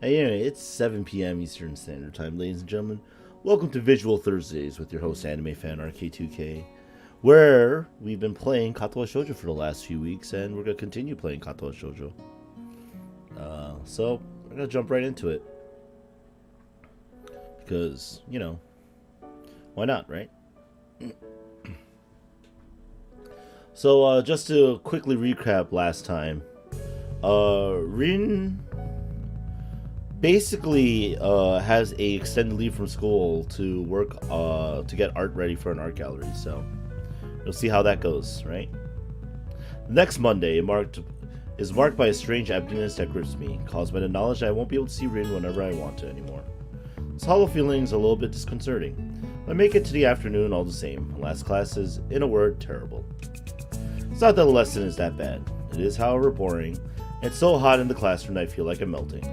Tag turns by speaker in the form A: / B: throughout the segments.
A: Anyway, it's 7 p.m. Eastern Standard Time, ladies and gentlemen. Welcome to Visual Thursdays with your host, Anime Fan RK2K, where we've been playing Katawa Shoujo for the last few weeks, and we're going to continue playing Katawa Shoujo. So, we're going to jump right into it. Because, you know, why not, right? So, just to quickly recap last time, Rin basically has a extended leave from school to work to get art ready for an art gallery, so we'll see how that goes, right? Next Monday is marked by a strange emptiness that grips me, caused by the knowledge that I won't be able to see Rin whenever I want to anymore. This hollow feeling is a little bit disconcerting, but I make it to the afternoon all the same. Last class is, in a word, terrible. It's not that the lesson is that bad. It is, however, boring. It's so hot in the classroom that I feel like I'm melting.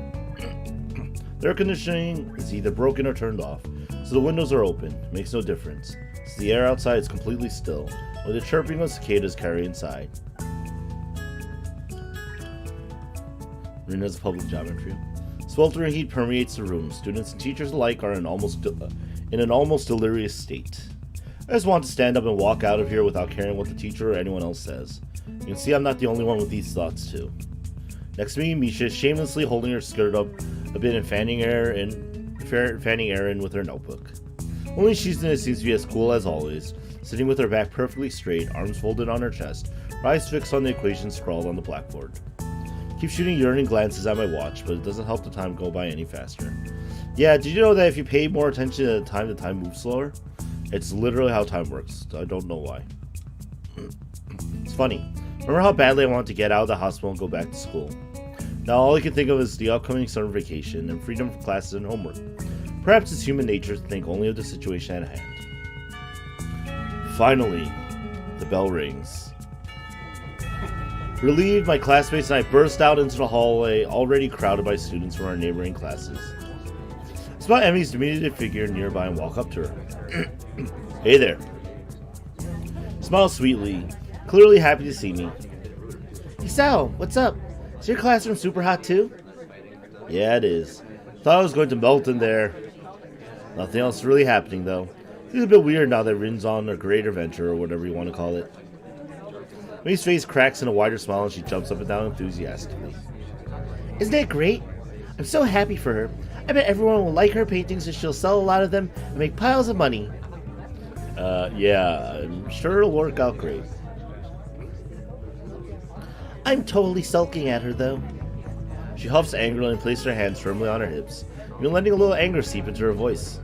A: The air conditioning is either broken or turned off, so the windows are open. It makes no difference, so the air outside is completely still, with the chirping of cicadas carry inside. Rin has a public job interview. Sweltering heat permeates the room. Students and teachers alike are in an almost delirious state. I just want to stand up and walk out of here without caring what the teacher or anyone else says. You can see I'm not the only one with these thoughts too. Next to me, Misha is shamelessly holding her skirt up a bit and fanning air in with her notebook. Only Shizune seems to be as cool as always, sitting with her back perfectly straight, arms folded on her chest, her eyes fixed on the equations scrawled on the blackboard. Keep shooting yearning glances at my watch, but it doesn't help the time go by any faster. Yeah, did you know that if you pay more attention to the time moves slower? It's literally how time works. I don't know why. It's funny. Remember how badly I wanted to get out of the hospital and go back to school? Now all I can think of is the upcoming summer vacation and freedom from classes and homework. Perhaps it's human nature to think only of the situation at hand. Finally, the bell rings. Relieved, my classmates and I burst out into the hallway, already crowded by students from our neighboring classes. I spot Emmy's diminutive figure nearby and walk up to her. Hey there. Smile sweetly, clearly happy to see me.
B: Hisao, what's up? Is your classroom super hot too?
A: Yeah, it is. Thought I was going to melt in there. Nothing else really happening though. It's a bit weird now that Rin's on a greater venture or whatever you want to call it. May's face cracks in a wider smile and she jumps up and down enthusiastically.
B: Isn't that great? I'm so happy for her. I bet everyone will like her paintings and she'll sell a lot of them and make piles of money.
A: Yeah, I'm sure it'll work out great.
B: I'm totally sulking at her though.
A: She huffs angrily and places her hands firmly on her hips, even letting a little anger seep into her voice.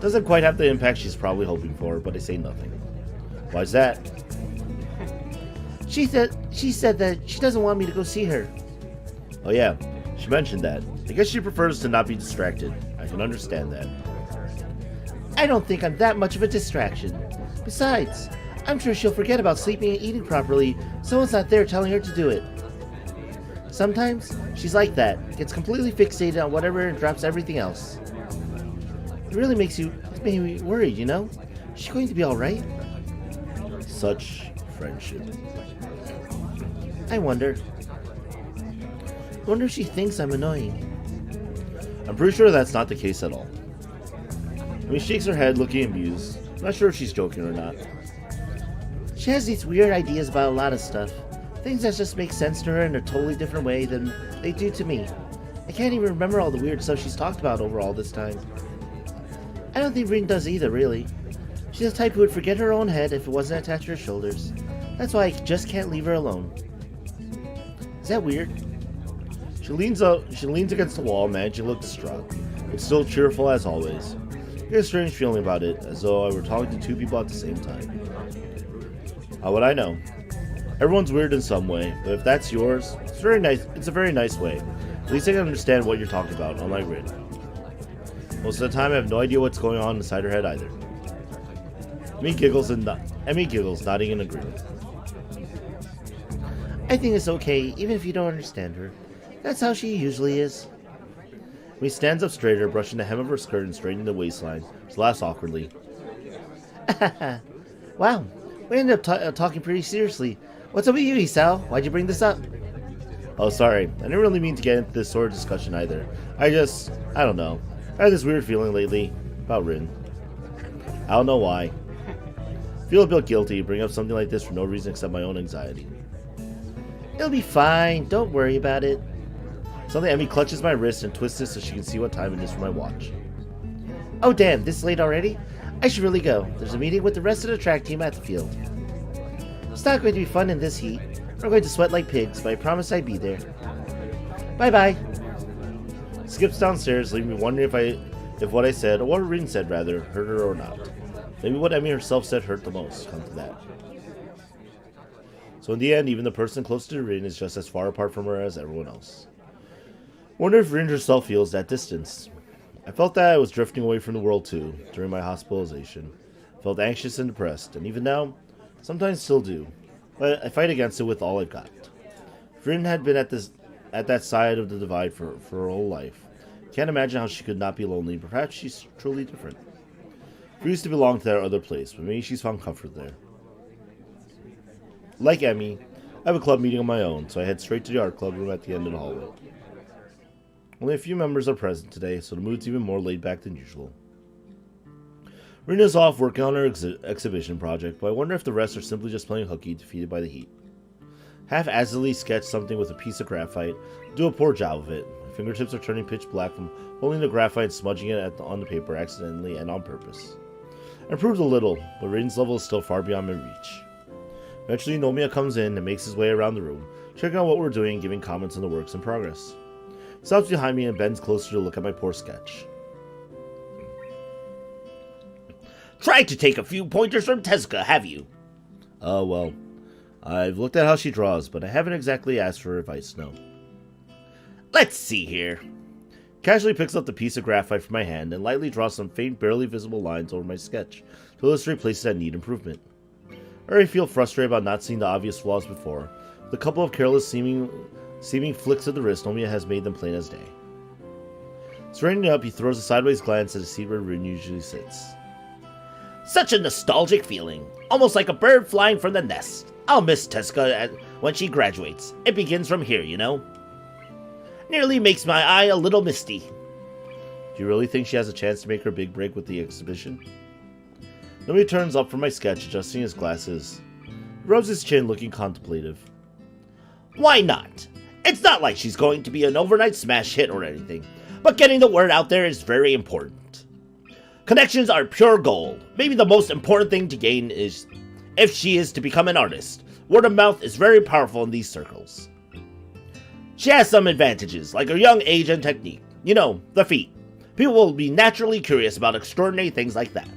A: Doesn't quite have the impact she's probably hoping for, but I say nothing. Why's that?
B: She said that she doesn't want me to go see her.
A: Oh yeah, she mentioned that. I guess she prefers to not be distracted. I can understand that.
B: I don't think I'm that much of a distraction. Besides, I'm sure she'll forget about sleeping and eating properly. Someone's not there telling her to do it. Sometimes she's like that, gets completely fixated on whatever and drops everything else. It really makes me worried, you know? Is she going to be alright?
A: Such friendship.
B: I wonder if she thinks I'm annoying.
A: I'm pretty sure that's not the case at all. She shakes her head, looking amused. I'm not sure if she's joking or not.
B: She has these weird ideas about a lot of stuff. Things that just make sense to her in a totally different way than they do to me. I can't even remember all the weird stuff she's talked about over all this time. I don't think Rin does either, really. She's the type who would forget her own head if it wasn't attached to her shoulders. That's why I just can't leave her alone. Is that weird?
A: She leans against the wall, managing to look distraught, but still cheerful as always. I get a strange feeling about it, as though I were talking to two people at the same time. How would I know? Everyone's weird in some way, but if that's yours, it's very nice. It's a very nice way. At least I can understand what you're talking about, unlike Rin. Most of the time, I have no idea what's going on inside her head either. Emmy giggles, nodding in agreement.
B: I think it's okay, even if you don't understand her. That's how she usually is.
A: Emmy stands up straighter, brushing the hem of her skirt and straightening the waistline. She laughs awkwardly.
B: Wow, we ended up talking pretty seriously. What's up with you, Hisao? Why'd you bring this up?
A: Oh, sorry. I didn't really mean to get into this sort of discussion either. I don't know. I had this weird feeling lately about Rin. I don't know why. I feel a bit guilty bringing up something like this for no reason except my own anxiety.
B: It'll be fine. Don't worry about it.
A: Suddenly, Emmy clutches my wrist and twists it so she can see what time it is for my watch.
B: Oh damn, this late already? I should really go. There's a meeting with the rest of the track team at the field. It's not going to be fun in this heat. We're going to sweat like pigs, but I promise I'd be there. Bye-bye.
A: Skips downstairs, leaving me wondering if what I said, or what Rin said rather, hurt her or not. Maybe what Emmy herself said hurt the most, come to that. So in the end, even the person close to Rin is just as far apart from her as everyone else. Wonder if Rin herself feels that distance. I felt that I was drifting away from the world too, during my hospitalization. I felt anxious and depressed, and even now, sometimes still do. But I fight against it with all I've got. If Rin had been at that side of the divide for her whole life, can't imagine how she could not be lonely, but perhaps she's truly different. We used to belong to that other place, but maybe she's found comfort there. Like Emmy, I have a club meeting of my own, so I head straight to the art club room at the end of the hallway. Only a few members are present today, so the mood's even more laid back than usual. Rina's off working on her exhibition project, but I wonder if the rest are simply just playing hooky, defeated by the heat. Half-assedly sketch something with a piece of graphite, do a poor job of it. My fingertips are turning pitch black from holding the graphite and smudging it on the paper accidentally and on purpose. I improved a little, but Rin's level is still far beyond my reach. Eventually, Nomiya comes in and makes his way around the room, checking out what we're doing and giving comments on the works in progress. He stops behind me and bends closer to look at my poor sketch.
B: Tried to take a few pointers from Tezuka, have you?
A: Well, I've looked at how she draws, but I haven't exactly asked for her advice, no.
B: Let's see here.
A: Casually picks up the piece of graphite from my hand and lightly draws some faint, barely visible lines over my sketch to illustrate places that need improvement. I already feel frustrated about not seeing the obvious flaws before. The couple of careless seeming flicks of the wrist Nomiya has made them plain as day. Straightening up, he throws a sideways glance at the seat where Rin usually sits.
B: Such a nostalgic feeling, almost like a bird flying from the nest. I'll miss Tezuka when she graduates. It begins from here, you know. Nearly makes my eye a little misty.
A: Do you really think she has a chance to make her big break with the exhibition? Nobody turns up from my sketch, adjusting his glasses. He rubs his chin, looking contemplative.
B: Why not? It's not like she's going to be an overnight smash hit or anything, but getting the word out there is very important. Connections are pure gold. Maybe the most important thing to gain is if she is to become an artist. Word of mouth is very powerful in these circles. She has some advantages, like her young age and technique. You know, the feat. People will be naturally curious about extraordinary things like that.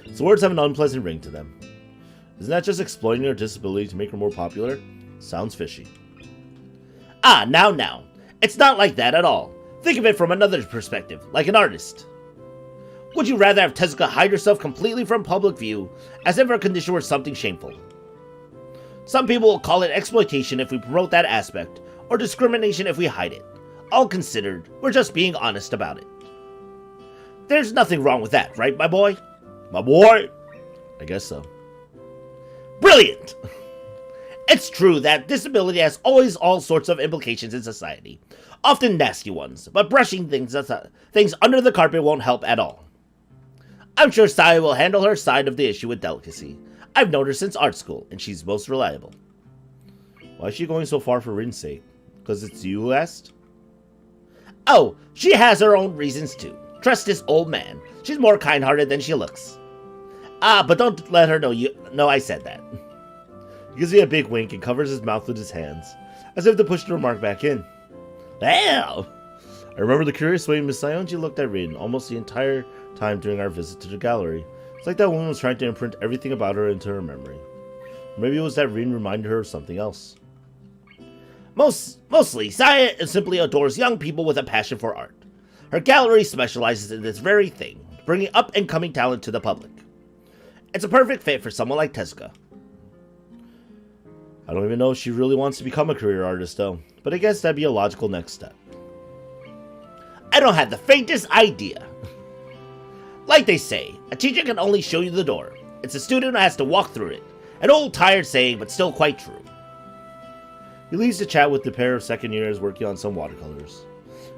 A: His words have an unpleasant ring to them. Isn't that just exploiting her disability to make her more popular? Sounds fishy.
B: Ah, now. It's not like that at all. Think of it from another perspective, like an artist. Would you rather have Tezuka hide herself completely from public view, as if her condition were something shameful? Some people will call it exploitation if we promote that aspect, or discrimination if we hide it. All considered, we're just being honest about it. There's nothing wrong with that, right, my boy?
A: My boy? I guess so.
B: Brilliant! It's true that disability has always all sorts of implications in society, often nasty ones, but brushing things under the carpet won't help at all. I'm sure Sai will handle her side of the issue with delicacy. I've known her since art school, and she's most reliable.
A: Why is she going so far for Rin's sake? Because it's you who asked?
B: Oh, she has her own reasons too. Trust this old man. She's more kind-hearted than she looks. Ah, but don't let her know I said that.
A: He gives me a big wink and covers his mouth with his hands, as if to push the remark back in.
B: Well,
A: I remember the curious way Miss Sayonji looked at Rin almost the entire time during our visit to the gallery. It's like that woman was trying to imprint everything about her into her memory. Or maybe it was that Rin reminded her of something else.
B: Mostly, Saya simply adores young people with a passion for art. Her gallery specializes in this very thing, bringing up-and-coming talent to the public. It's a perfect fit for someone like Tezuka.
A: I don't even know if she really wants to become a career artist, though, but I guess that'd be a logical next step.
B: I don't have the faintest idea. Like they say, a teacher can only show you the door. It's a student who has to walk through it. An old tired saying, but still quite true.
A: He leaves to chat with the pair of second years working on some watercolors.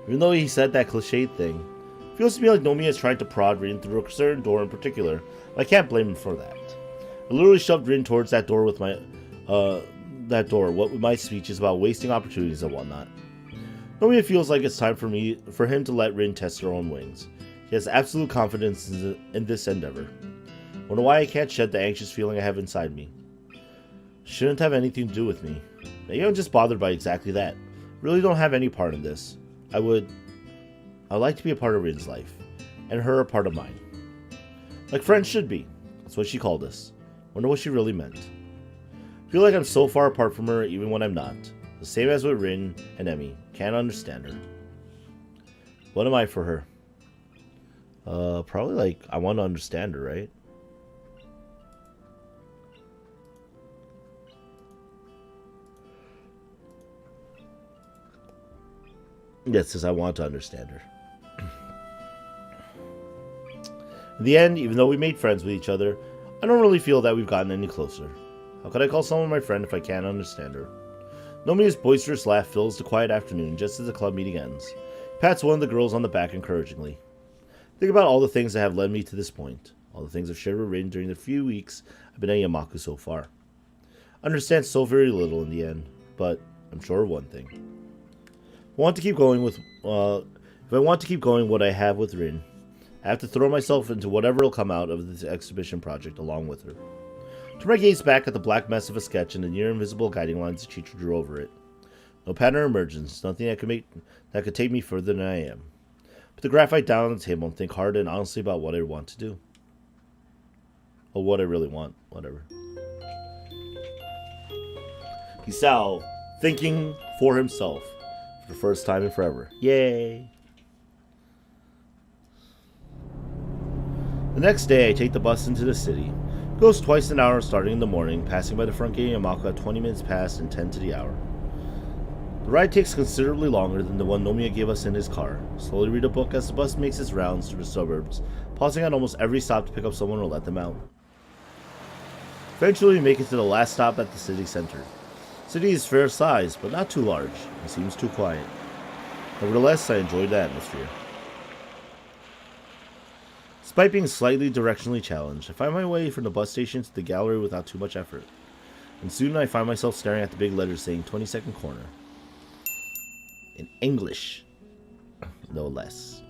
A: Even though he said that cliched thing, it feels to me like Nomiya is trying to prod Rin through a certain door in particular, but I can't blame him for that. I literally shoved Rin towards that door with my what with my speeches about wasting opportunities and whatnot. Nomiya feels like it's time for him to let Rin test her own wings. He has absolute confidence in this endeavor. Wonder why I can't shed the anxious feeling I have inside me. Shouldn't have anything to do with me. Maybe I'm just bothered by exactly that. Really don't have any part in this. I'd like to be a part of Rin's life, and her a part of mine. Like friends should be. That's what she called us. Wonder what she really meant. Feel like I'm so far apart from her even when I'm not. The same as with Rin and Emmy. Can't understand her. What am I for her? Probably like I want to understand her, right? Yes, says I want to understand her. In the end, even though we made friends with each other, I don't really feel that we've gotten any closer. How could I call someone my friend if I can't understand her? Nomiya's boisterous laugh fills the quiet afternoon just as the club meeting ends. He pats one of the girls on the back encouragingly. Think about all the things that have led me to this point. All the things I've shared with Rin during the few weeks I've been at Yamaku so far. I understand so very little in the end, but I'm sure of one thing. If I want to keep going what I have with Rin, I have to throw myself into whatever will come out of this exhibition project along with her. Turn my gaze back at the black mess of a sketch and the near invisible guiding lines the teacher drew over it. No pattern emerges, nothing that could take me further than I am. Put the graphite down on the table and think hard and honestly about what I want to do. Or what I really want, whatever. Hisao, thinking for himself. For the first time in forever. Yay! The next day, I take the bus into the city. It goes twice an hour starting in the morning, passing by the front gate of Yamaku at 20 minutes past and 10 to the hour. The ride takes considerably longer than the one Nomiya gave us in his car. Slowly read a book as the bus makes its rounds through the suburbs, pausing at almost every stop to pick up someone or let them out. Eventually, we make it to the last stop at the city center. The city is fair size, but not too large. It seems too quiet. Nevertheless, I enjoyed the atmosphere. Despite being slightly directionally challenged, I find my way from the bus station to the gallery without too much effort. And soon I find myself staring at the big letters saying 22nd corner. In English, no less.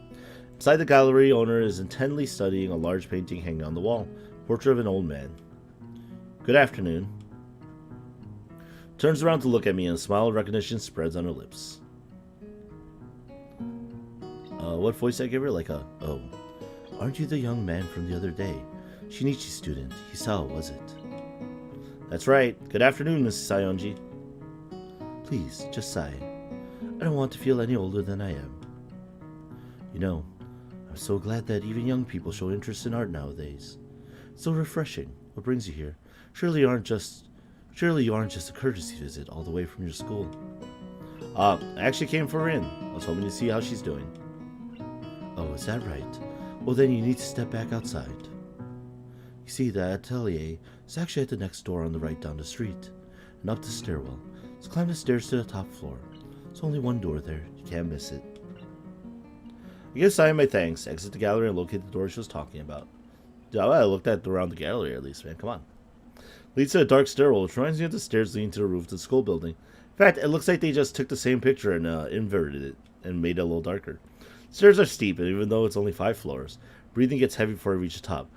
A: Inside the gallery, owner is intently studying a large painting hanging on the wall, portrait of an old man. Good afternoon. Turns around to look at me and a smile of recognition spreads on her lips. What voice I give her? Like a, oh. Aren't you the young man from the other day? Shinichi student, Hisao, was it? That's right. Good afternoon, Mrs. Sayonji. Please, just sigh. I don't want to feel any older than I am. You know, I'm so glad that even young people show interest in art nowadays. It's so refreshing. What brings you here? Surely you aren't just a courtesy visit all the way from your school. I actually came for Rin. I was hoping to see how she's doing. Oh, is that right? Well, then you need to step back outside. You see, the atelier is actually at the next door on the right down the street. And up the stairwell. Let's climb the stairs to the top floor. There's only one door there. You can't miss it. I give Saya my thanks, exit the gallery, and locate the door she was talking about. I looked at around the gallery at least, man. Come on. Leads to a dark stairwell, which reminds me of the stairs leading to the roof of the school building. In fact, it looks like they just took the same picture and inverted it and made it a little darker. Stairs are steep, and even though it's only 5 floors, breathing gets heavy before I reach the top.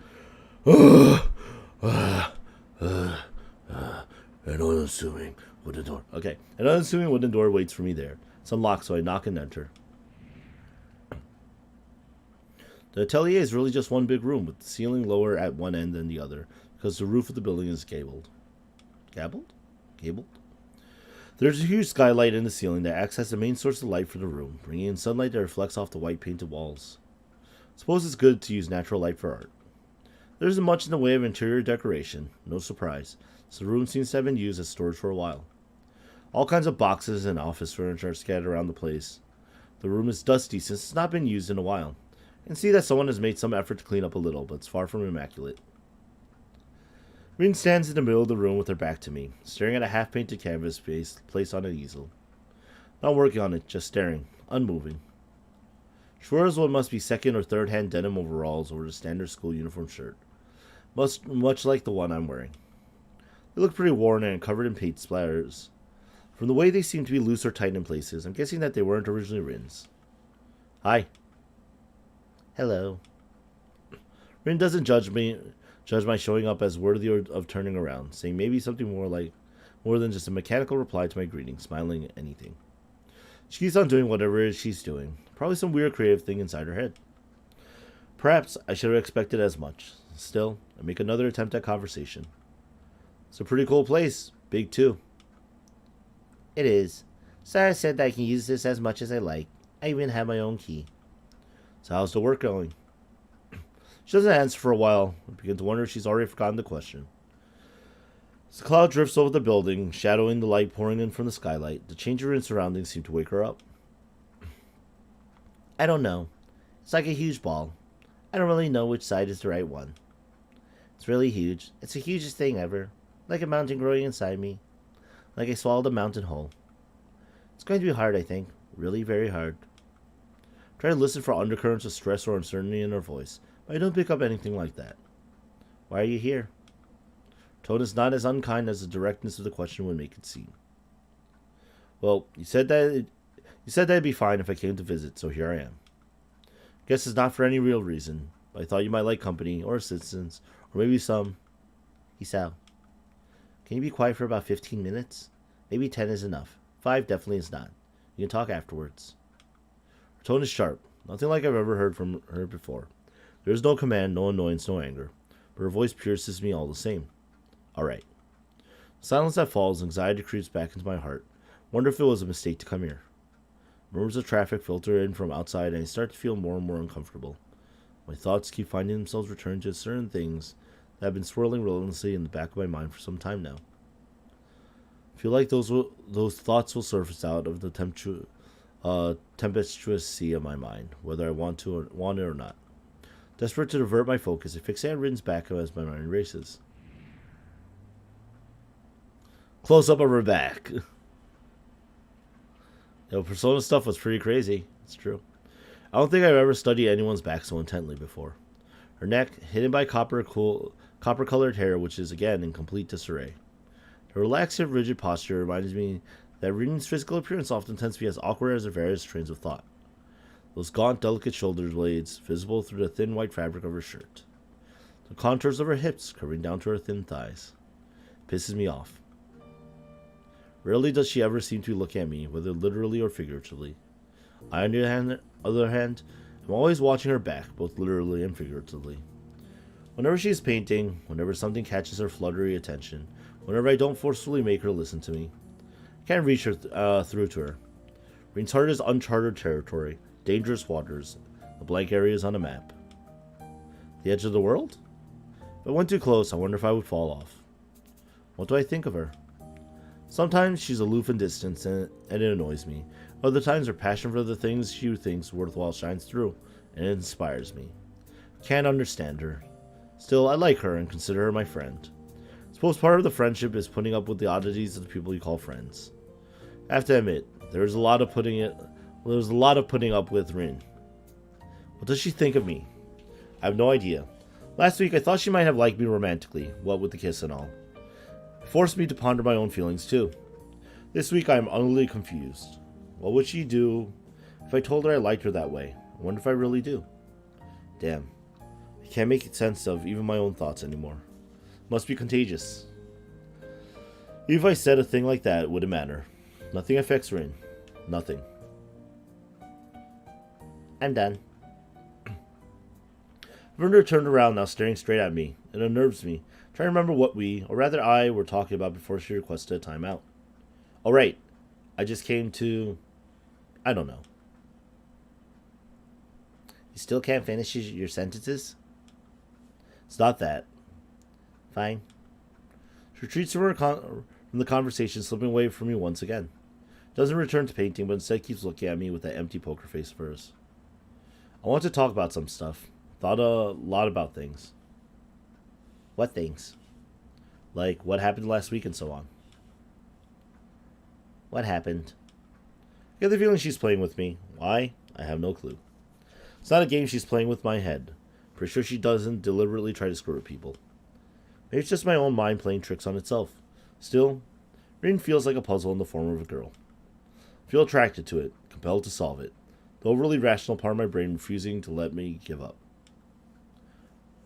A: An unassuming wooden door. Okay, an unassuming wooden door waits for me there. It's unlocked, so I knock and enter. The atelier is really just one big room, with the ceiling lower at one end than the other, because the roof of the building is gabled. Gabled? Gabled? There's a huge skylight in the ceiling that acts as the main source of light for the room, bringing in sunlight that reflects off the white painted walls. Suppose it's good to use natural light for art. There isn't much in the way of interior decoration, no surprise, so the room seems to have been used as storage for a while. All kinds of boxes and office furniture are scattered around the place. The room is dusty since it's not been used in a while. You can see that someone has made some effort to clean up a little, but it's far from immaculate. Rin stands in the middle of the room with her back to me, staring at a half-painted canvas placed on an easel. Not working on it, just staring, unmoving. She wears what must be second or third-hand denim overalls over the standard school uniform shirt, much like the one I'm wearing. They look pretty worn and covered in paint splatters. From the way they seem to be loose or tight in places, I'm guessing that they weren't originally Rin's. Hi.
B: Hello.
A: Rin doesn't judge my showing up as worthy of turning around, saying maybe something more than just a mechanical reply to my greeting, smiling at anything. She keeps on doing whatever it is she's doing, probably some weird creative thing inside her head. Perhaps I should have expected as much. Still, I make another attempt at conversation. It's a pretty cool place, big too.
B: It is. Sarah said that I can use this as much as I like. I even have my own key.
A: So how's the work going? She doesn't answer for a while. I begin to wonder if she's already forgotten the question. As the cloud drifts over the building, shadowing the light pouring in from the skylight, the change in surroundings seem to wake her up.
B: I don't know. It's like a huge ball. I don't really know which side is the right one. It's really huge. It's the hugest thing ever. Like a mountain growing inside me. Like I swallowed a mountain whole. It's going to be hard, I think. Really very hard.
A: Try to listen for undercurrents of stress or uncertainty in her voice, but I don't pick up anything like that.
B: Why are you here?
A: Her tone is not as unkind as the directness of the question would make it seem. Well, you said that it'd be fine if I came to visit, so here I am. Guess it's not for any real reason, but I thought you might like company, or assistance, or maybe some...
B: Hisao, can you be quiet for about 15 minutes? Maybe 10 is enough. 5 definitely is not. You can talk afterwards.
A: Her tone is sharp, nothing like I've ever heard from her before. There is no command, no annoyance, no anger, but her voice pierces me all the same. All right. Silence that falls, anxiety creeps back into my heart. Wonder if it was a mistake to come here. Murmurs of traffic filter in from outside, and I start to feel more and more uncomfortable. My thoughts keep finding themselves returning to certain things that have been swirling relentlessly in the back of my mind for some time now. I feel like those thoughts will surface out of the tempestuous sea of my mind, whether I want it or not. Desperate to divert my focus, I fixate on Rin's back as my mind races. Close up of her back. Persona stuff was pretty crazy. It's true. I don't think I've ever studied anyone's back so intently before. Her neck, hidden by copper-colored hair, which is again in complete disarray. Her relaxed yet rigid posture reminds me that Rin's physical appearance often tends to be as awkward as her various trains of thought. Those gaunt, delicate shoulder blades visible through the thin white fabric of her shirt. The contours of her hips curving down to her thin thighs. Pisses me off. Rarely does she ever seem to be looking at me, whether literally or figuratively. I, on the other hand, am always watching her back, both literally and figuratively. Whenever she is painting, whenever something catches her fluttery attention, whenever I don't forcefully make her listen to me, I can't reach her through to her. Rin's heart is uncharted territory, dangerous waters, the blank areas on a map. The edge of the world? If I went too close, I wonder if I would fall off. What do I think of her? Sometimes she's aloof and distant, and it annoys me. Other times her passion for the things she thinks worthwhile shines through, and it inspires me. Can't understand her. Still, I like her and consider her my friend. I suppose part of the friendship is putting up with the oddities of the people you call friends. I have to admit, there's a lot of putting up with Rin. What does she think of me? I have no idea. Last week I thought she might have liked me romantically, what with the kiss and all. It forced me to ponder my own feelings too. This week I am utterly confused. What would she do if I told her I liked her that way? I wonder if I really do. Damn. I can't make sense of even my own thoughts anymore. Must be contagious. Even if I said a thing like that, it wouldn't matter. Nothing affects Rin. Nothing.
B: I'm done.
A: Werner turned around now, staring straight at me. It unnerves me. Trying to remember what we, or rather I, were talking about before she requested a timeout. Oh, right. I just came to... I don't know.
B: You still can't finish your sentences?
A: It's not that.
B: Fine.
A: She retreats from the conversation, slipping away from me once again. Doesn't return to painting, but instead keeps looking at me with that empty poker face of hers. I want to talk about some stuff. Thought a lot about things.
B: What things?
A: Like what happened last week and so on.
B: What happened?
A: I get the feeling she's playing with me. Why? I have no clue. It's not a game she's playing with my head. Pretty sure she doesn't deliberately try to screw with people. Maybe it's just my own mind playing tricks on itself. Still, Rin feels like a puzzle in the form of a girl. I feel attracted to it, compelled to solve it. The overly rational part of my brain refusing to let me give up.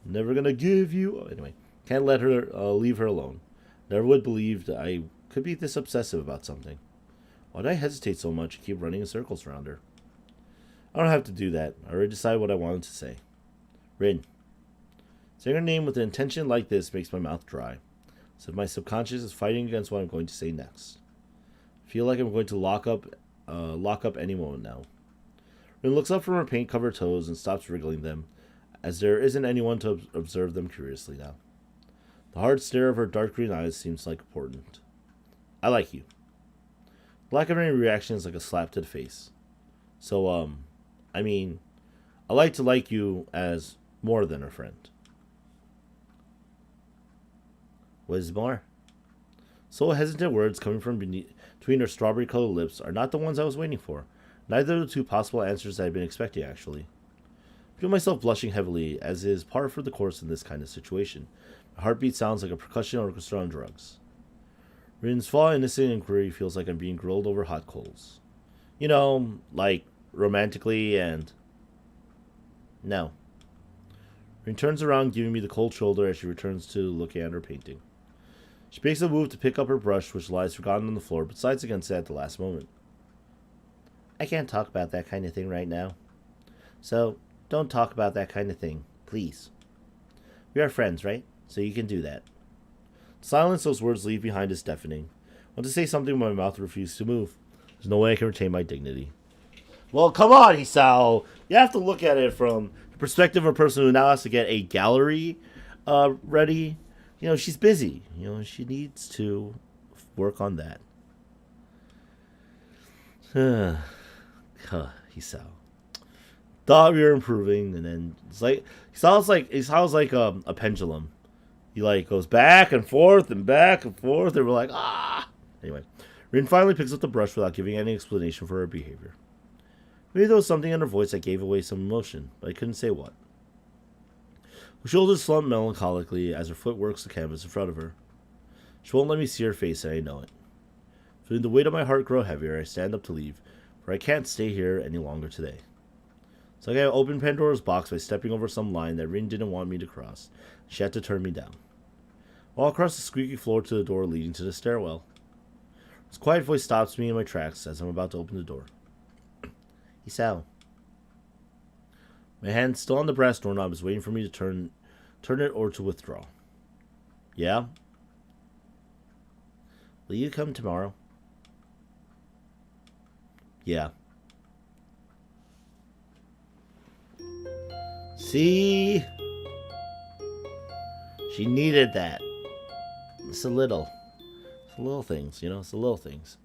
A: Never gonna give you... Anyway, can't let her leave her alone. Never would believe that I could be this obsessive about something. Why do I hesitate so much and keep running in circles around her? I don't have to do that. I already decided what I wanted to say. Rin. Saying her name with an intention like this makes my mouth dry. As if my subconscious is fighting against what I'm going to say next. I feel like I'm going to lock up any moment now. Rin looks up from her paint-covered toes and stops wriggling them, as there isn't anyone to observe them curiously now. The hard stare of her dark green eyes seems like important. I like you. The lack of any reaction is like a slap to the face. So, I mean, I like to like you as more than a friend.
B: What is more?
A: So hesitant words coming from between her strawberry-colored lips are not the ones I was waiting for. Neither of the two possible answers I had been expecting, actually. I feel myself blushing heavily, as is par for the course in this kind of situation. My heartbeat sounds like a percussion orchestra on drugs. Rin's flaw innocent inquiry feels like I'm being grilled over hot coals. You know, like romantically and...
B: No.
A: Rin turns around, giving me the cold shoulder as she returns to looking at her painting. She makes a move to pick up her brush, which lies forgotten on the floor, but decides against it at the last moment.
B: I can't talk about that kind of thing right now. So, don't talk about that kind of thing, please. We are friends, right? So you can do that.
A: The silence those words leave behind is deafening. I want to say something, but my mouth refuses to move. There's no way I can retain my dignity. Well, come on, Hisao. You have to look at it from the perspective of a person who now has to get a gallery ready. You know, she's busy. You know, she needs to work on that. Hisao. Thought we were improving, and then it's like he sounds like a pendulum. He like goes back and forth, and we're like, ah. Anyway, Rin finally picks up the brush without giving any explanation for her behavior. Maybe there was something in her voice that gave away some emotion, but I couldn't say what. Her shoulders slump melancholically as her foot works the canvas in front of her. She won't let me see her face, and I know it. Feeling the weight of my heart grow heavier, I stand up to leave, for I can't stay here any longer today. So I opened Pandora's box by stepping over some line that Rin didn't want me to cross. She had to turn me down. I walk across the squeaky floor to the door leading to the stairwell. His quiet voice stops me in my tracks as I'm about to open the door.
B: Hisao.
A: My hand still on the brass doorknob is waiting for me to turn it or to withdraw. Yeah?
B: Will you come tomorrow?
A: Yeah. See? She needed that.
B: It's a little.
A: It's the little things, you know? It's the little things.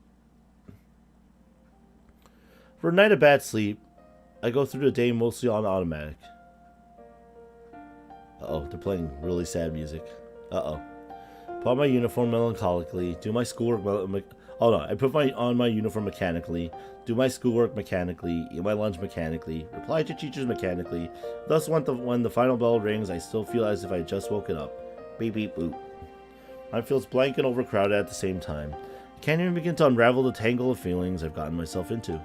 A: For a night of bad sleep, I go through the day mostly on automatic. Uh-oh, they're playing really sad music. Uh-oh. Put on my uniform melancholically, do my schoolwork... I put on my uniform mechanically, do my schoolwork mechanically, eat my lunch mechanically, reply to teachers mechanically. Thus, when the final bell rings, I still feel as if I just woken up. Beep, beep, boop. I feels blank and overcrowded at the same time. I can't even begin to unravel the tangle of feelings I've gotten myself into.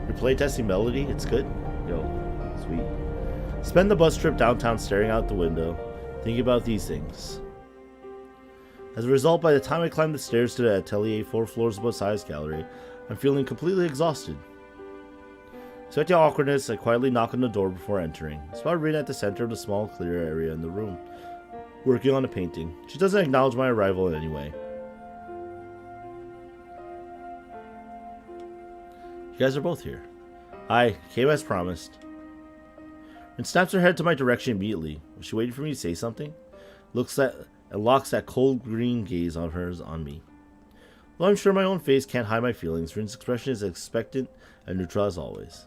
A: You're playtesting Melody? It's good? Yo, sweet. Spend the bus trip downtown staring out the window, thinking about these things. As a result, by the time I climb the stairs to the atelier 4 floors above Saya's gallery, I'm feeling completely exhausted. Expecting awkwardness, I quietly knock on the door before entering. I spot Rin at the center of the small clear area in the room, working on a painting. She doesn't acknowledge my arrival in any way. You guys are both here. Hi, came as promised. Rin snaps her head to my direction immediately. Was she waiting for me to say something? Locks that cold green gaze of hers on me. Though I'm sure my own face can't hide my feelings, Rin's expression is expectant and neutral as always.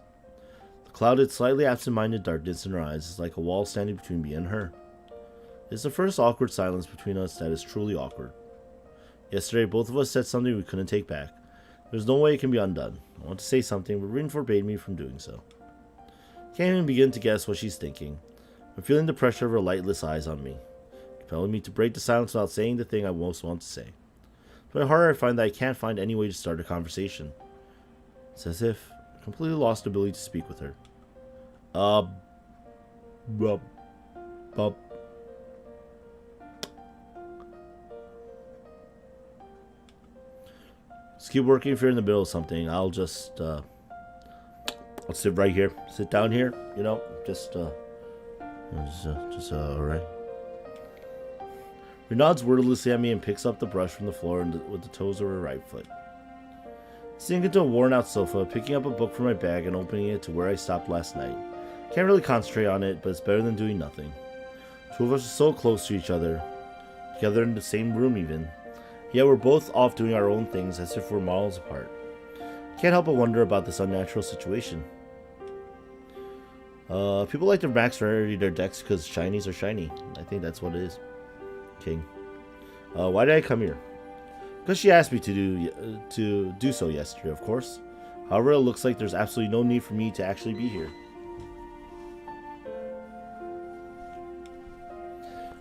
A: The clouded, slightly absent-minded darkness in her eyes is like a wall standing between me and her. It's the first awkward silence between us that is truly awkward. Yesterday, both of us said something we couldn't take back. There's no way it can be undone. I want to say something, but Rin forbade me from doing so. Can't even begin to guess what she's thinking. I'm feeling the pressure of her lightless eyes on me, compelling me to break the silence without saying the thing I most want to say. To my horror, I find that I can't find any way to start a conversation. It's as if I completely lost the ability to speak with her. Just keep working. If you're in the middle of something, I'll just, I'll sit right here. Sit down here, you know, alright. She nods wordlessly at me and picks up the brush from the floor with the toes of her right foot. Sink into a worn-out sofa, picking up a book from my bag and opening it to where I stopped last night. Can't really concentrate on it, but it's better than doing nothing. Two of us are so close to each other, together in the same room even. Yet we're both off doing our own things as if we're miles apart. Can't help but wonder about this unnatural situation. People like to max rarity their decks because shinies are shiny. I think that's what it is. King. Why did I come here? Because she asked me to do so yesterday, of course. However, it looks like there's absolutely no need for me to actually be here.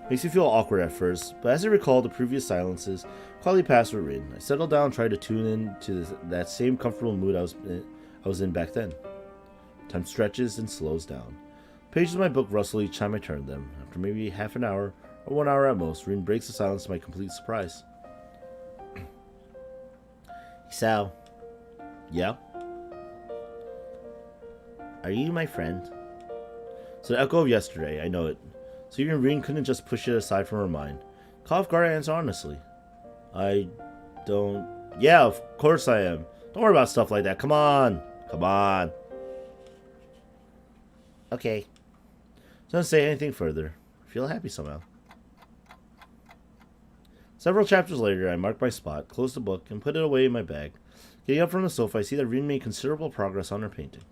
A: Makes me feel awkward at first, but as I recall the previous silences, quietly passed with Rin. I settled down and tried to tune in to that same comfortable mood I was in back then. Time stretches and slows down. Pages of my book rustle each time I turn them. After maybe half an hour, or 1 hour at most, Rin breaks the silence to my complete surprise. Hisao. Yeah? Are you my friend? It's an echo of yesterday, I know it. So even Rin couldn't just push it aside from her mind. Caught off guard, I answer honestly. I don't... Yeah, of course I am. Don't worry about stuff like that. Come on. Come on. Okay. Don't say anything further. I feel happy somehow. Several chapters later, I mark my spot, close the book, and put it away in my bag. Getting up from the sofa, I see that Rin made considerable progress on her painting.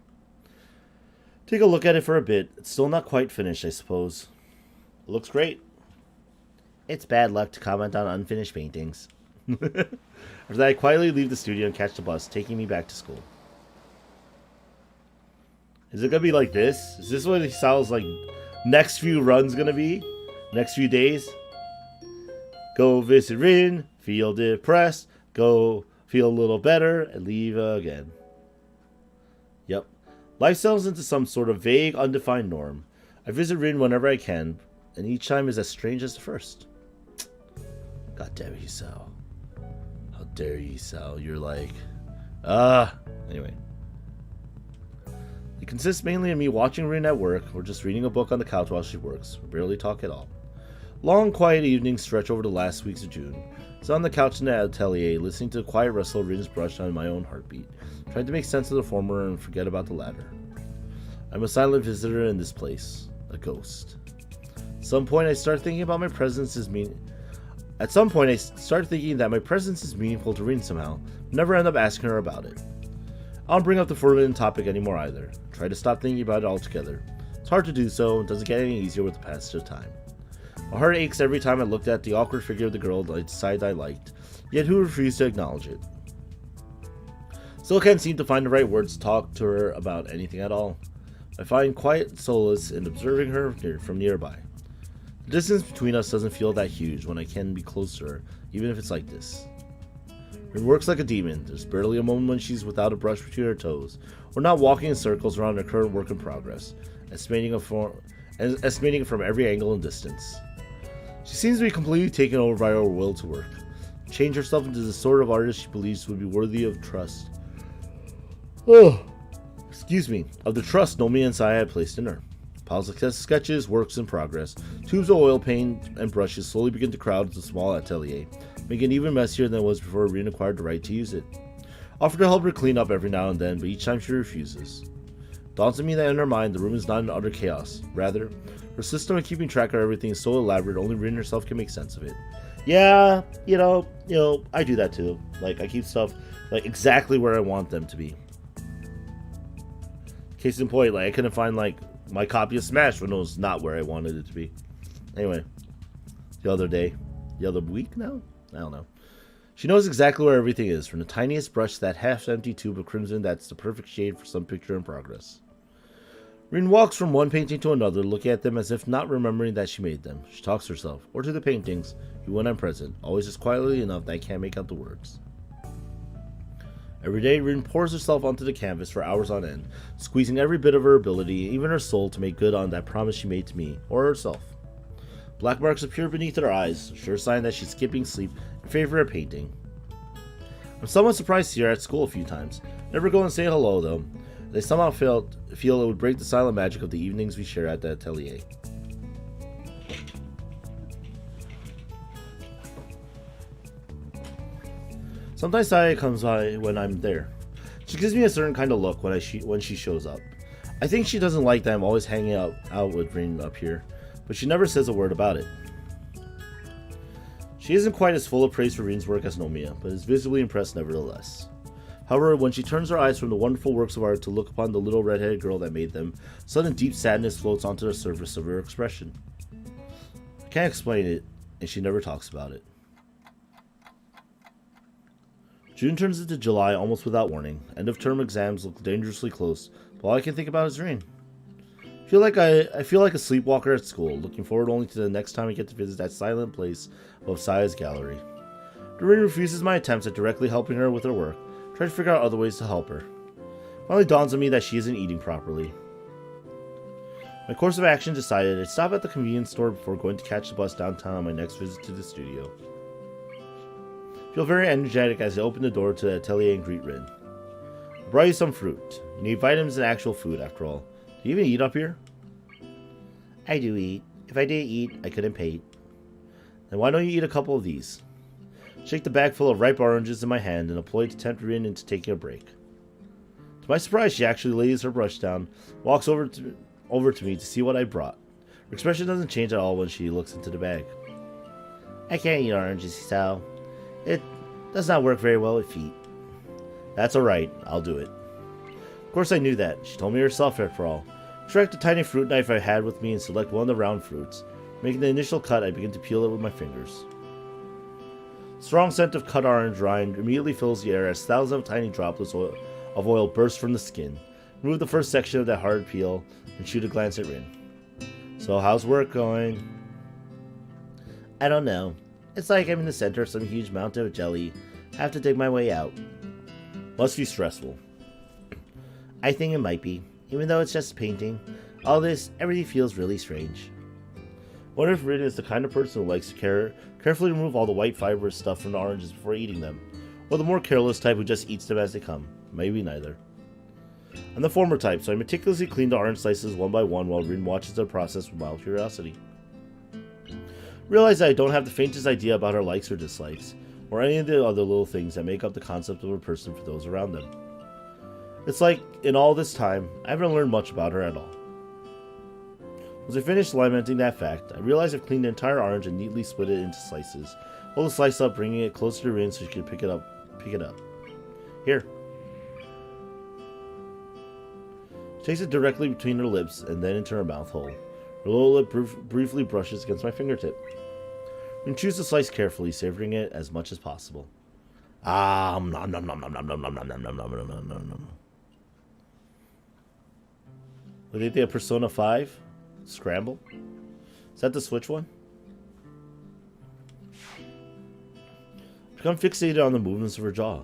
A: Take a look at it for a bit. It's still not quite finished, I suppose. It looks great. It's bad luck to comment on unfinished paintings. After that, I quietly leave the studio and catch the bus, taking me back to school. Is it gonna be like this? Is this what Hisao's like next few runs gonna be? Next few days? Go visit Rin, feel depressed, go feel a little better, and leave again. Yep. Life settles into some sort of vague, undefined norm. I visit Rin whenever I can, and each time is as strange as the first. God damn it, Hisao. How dare you, Hisao? You're like... Anyway. It consists mainly of me watching Rin at work, or just reading a book on the couch while she works. We barely talk at all. Long, quiet evenings stretch over the last weeks of June. I sit on the couch in the atelier, listening to the quiet rustle of Rin's brush on my own heartbeat, trying to make sense of the former and forget about the latter. I'm a silent visitor in this place. A ghost. At some point, I start thinking that my presence is meaningful to Rin somehow, but never end up asking her about it. I don't bring up the forbidden topic anymore either. I try to stop thinking about it altogether. It's hard to do so, and doesn't get any easier with the passage of time. My heart aches every time I looked at the awkward figure of the girl I decided I liked, yet who refused to acknowledge it. Still can't seem to find the right words to talk to her about anything at all. I find quiet solace in observing her from nearby. The distance between us doesn't feel that huge when I can be close to her, even if it's like this. Rin works like a demon. There's barely a moment when she's without a brush between her toes, or not walking in circles around her current work in progress, estimating it from every angle and distance. She seems to be completely taken over by her will to work, change herself into the sort of artist she believes would be worthy of trust. Of the trust Nomi and Saya had placed in her. Piles of sketches, works in progress, tubes of oil paint, and brushes slowly begin to crowd the small atelier, making it even messier than it was before Rin acquired the right to use it. Offer to help her clean up every now and then, but each time she refuses. Dawns on me that in her mind, the room is not in utter chaos. Rather, her system of keeping track of everything is so elaborate only Rin herself can make sense of it. Yeah, I do that too. Like, I keep stuff, like, exactly where I want them to be. Case in point, like, I couldn't find, like, my copy of Smash when it was not where I wanted it to be. Anyway, the other week now? I don't know. She knows exactly where everything is, from the tiniest brush to that half-empty tube of crimson that's the perfect shade for some picture in progress. Rin walks from one painting to another, looking at them as if not remembering that she made them. She talks to herself, or to the paintings, who when I'm present, always just quietly enough that I can't make out the words. Every day, Rin pours herself onto the canvas for hours on end, squeezing every bit of her ability, even her soul, to make good on that promise she made to me, or herself. Black marks appear beneath her eyes, a sure sign that she's skipping sleep in favor of painting. I'm somewhat surprised to see her at school a few times. Never go and say hello, though. They somehow feel it would break the silent magic of the evenings we share at the atelier. Sometimes Saya comes by when I'm there. She gives me a certain kind of look when she shows up. I think she doesn't like that I'm always hanging out with Rin up here, but she never says a word about it. She isn't quite as full of praise for Rin's work as Nomiya, but is visibly impressed nevertheless. However, when she turns her eyes from the wonderful works of art to look upon the little red-headed girl that made them, sudden deep sadness floats onto the surface of her expression. I can't explain it, and she never talks about it. June turns into July almost without warning. End-of-term exams look dangerously close, but all I can think about is Rin. I feel like a sleepwalker at school, looking forward only to the next time I get to visit that silent place above Saya's gallery. Rin refuses my attempts at directly helping her with her work, trying to figure out other ways to help her. Finally dawns on me that she isn't eating properly. My course of action decided I'd stop at the convenience store before going to catch the bus downtown on my next visit to the studio. I feel very energetic as I open the door to the atelier and greet Rin. I brought you some fruit. You need vitamins and actual food, after all. Do you even eat up here?
B: I do eat. If I didn't eat, I couldn't paint.
A: Then why don't you eat a couple of these? Shake the bag full of ripe oranges in my hand and employ to tempt Rin into taking a break. To my surprise, she actually lays her brush down, walks over to me to see what I brought. Her expression doesn't change at all when she looks into the bag.
B: I can't eat oranges, Hisao. It does not work very well with feet.
A: That's alright, I'll do it. Of course I knew that. She told me herself after all. I extract the tiny fruit knife I had with me and select one of the round fruits. Making the initial cut, I begin to peel it with my fingers. The strong scent of cut orange rind immediately fills the air as thousands of tiny droplets of oil burst from the skin. Remove the first section of that hard peel and shoot a glance at Rin. So how's work going?
B: I don't know. It's like I'm in the center of some huge mountain of jelly. I have to dig my way out.
A: Must be stressful.
B: I think it might be. Even though it's just painting, everything feels really strange.
A: Wonder if Rin is the kind of person who likes to carefully remove all the white fibrous stuff from the oranges before eating them, or the more careless type who just eats them as they come. Maybe neither. I'm the former type, so I meticulously clean the orange slices one by one while Rin watches the process with mild curiosity. Realize that I don't have the faintest idea about her likes or dislikes, or any of the other little things that make up the concept of a person for those around them. It's like, in all this time, I haven't learned much about her at all. As I finish lamenting that fact, I realize I've cleaned the entire orange and neatly split it into slices. Hold the slice up, bringing it closer to Rin so she can pick it up. Here. She takes it directly between her lips and then into her mouth hole. Her lower lip briefly brushes against my fingertip. Rin chews the slice carefully, savoring it as much as possible. Nom nom nom nom nom nom nom nom nom nom nom nom nom nom. Would they think of Persona 5? Scramble? Is that the Switch one? Become fixated on the movements of her jaw.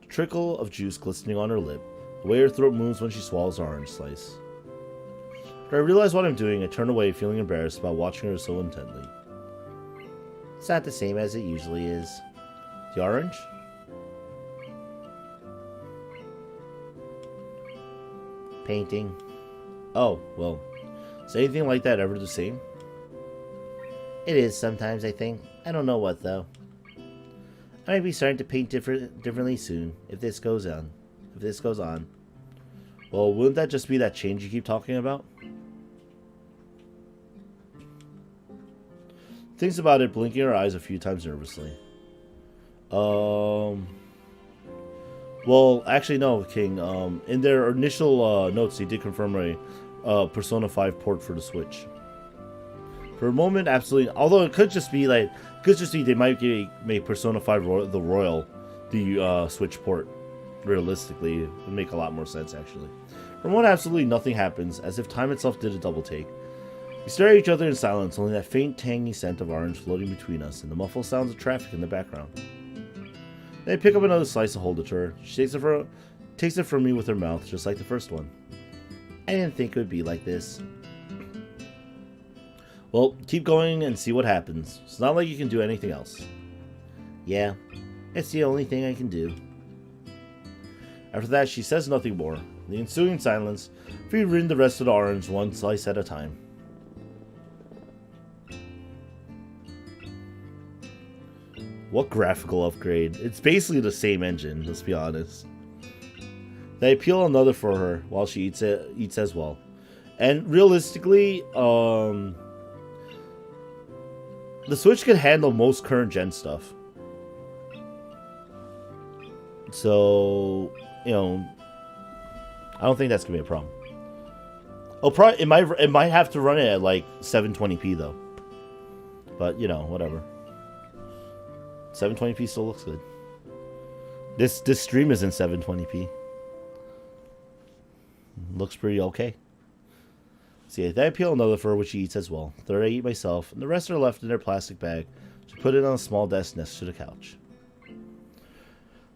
A: The trickle of juice glistening on her lip. The way her throat moves when she swallows the orange slice. After I realize what I'm doing, I turn away, feeling embarrassed about watching her so intently.
B: It's not the same as it usually is.
A: The orange?
B: Painting.
A: Oh, well. Is anything like that ever the same?
B: It is sometimes, I think. I don't know what, though. I might be starting to paint differently soon, if this goes on.
A: Well, wouldn't that just be that change you keep talking about? Thinks about it, blinking her eyes a few times nervously. Well, actually, no, King. In their initial notes, they did confirm a Persona 5 port for the Switch. For a moment, absolutely. Although it could just be like, they might make Persona 5 the Royal, the Switch port. Realistically, it would make a lot more sense, actually. For a moment, absolutely nothing happens, as if time itself did a double take. We stare at each other in silence, only that faint, tangy scent of orange floating between us, and the muffled sounds of traffic in the background. Then I pick up another slice and hold it to her. She takes it from me with her mouth, just like the first one. I didn't think it would be like this. Well, keep going and see what happens. It's not like you can do anything else. Yeah, it's the only thing I can do. After that, she says nothing more. In the ensuing silence, we read the rest of the orange one slice at a time. What graphical upgrade? It's basically the same engine, let's be honest. Then I peel another for her while she eats as well. And realistically, the Switch can handle most current gen stuff. So, you know, I don't think that's gonna be a problem. It might have to run it at like 720p though. But you know, whatever. 720p still looks good. This stream is in 720p. Looks pretty okay. See, then I peel another for her, which she eats as well. Third I eat myself, and the rest are left in their plastic bag. She put it on a small desk next to the couch.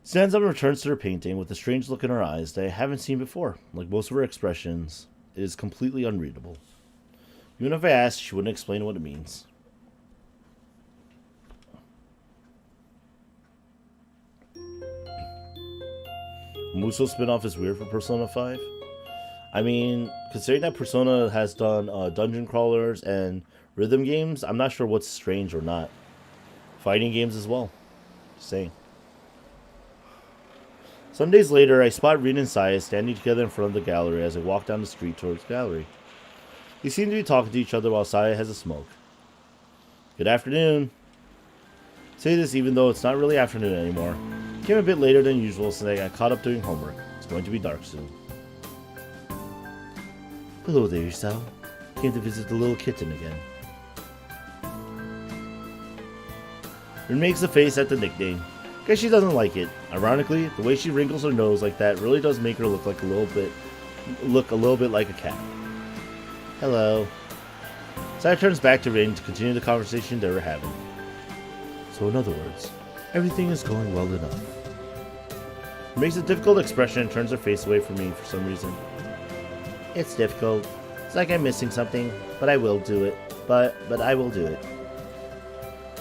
A: Stands up and returns to her painting with a strange look in her eyes that I haven't seen before. Like most of her expressions, it is completely unreadable. Even if I asked, she wouldn't explain what it means. Muso spinoff is weird for Persona 5. I mean, considering that Persona has done dungeon crawlers and rhythm games, I'm not sure what's strange or not. Fighting games as well. Just saying. Some days later, I spot Rin and Saya standing together in front of the gallery as I walk down the street towards the gallery. They seem to be talking to each other while Saya has a smoke. Good afternoon. I say this even though it's not really afternoon anymore. It came a bit later than usual since I got caught up doing homework. It's going to be dark soon. Hello there, Hisao. Came to visit the little kitten again. Rin makes a face at the nickname. Guess she doesn't like it. Ironically, the way she wrinkles her nose like that really does make her look a little bit like a cat. Hello. Saya turns back to Rin to continue the conversation they were having. So in other words, everything is going well enough. She makes a difficult expression and turns her face away from me for some reason. It's difficult. It's like I'm missing something, but I will do it. But I will do it.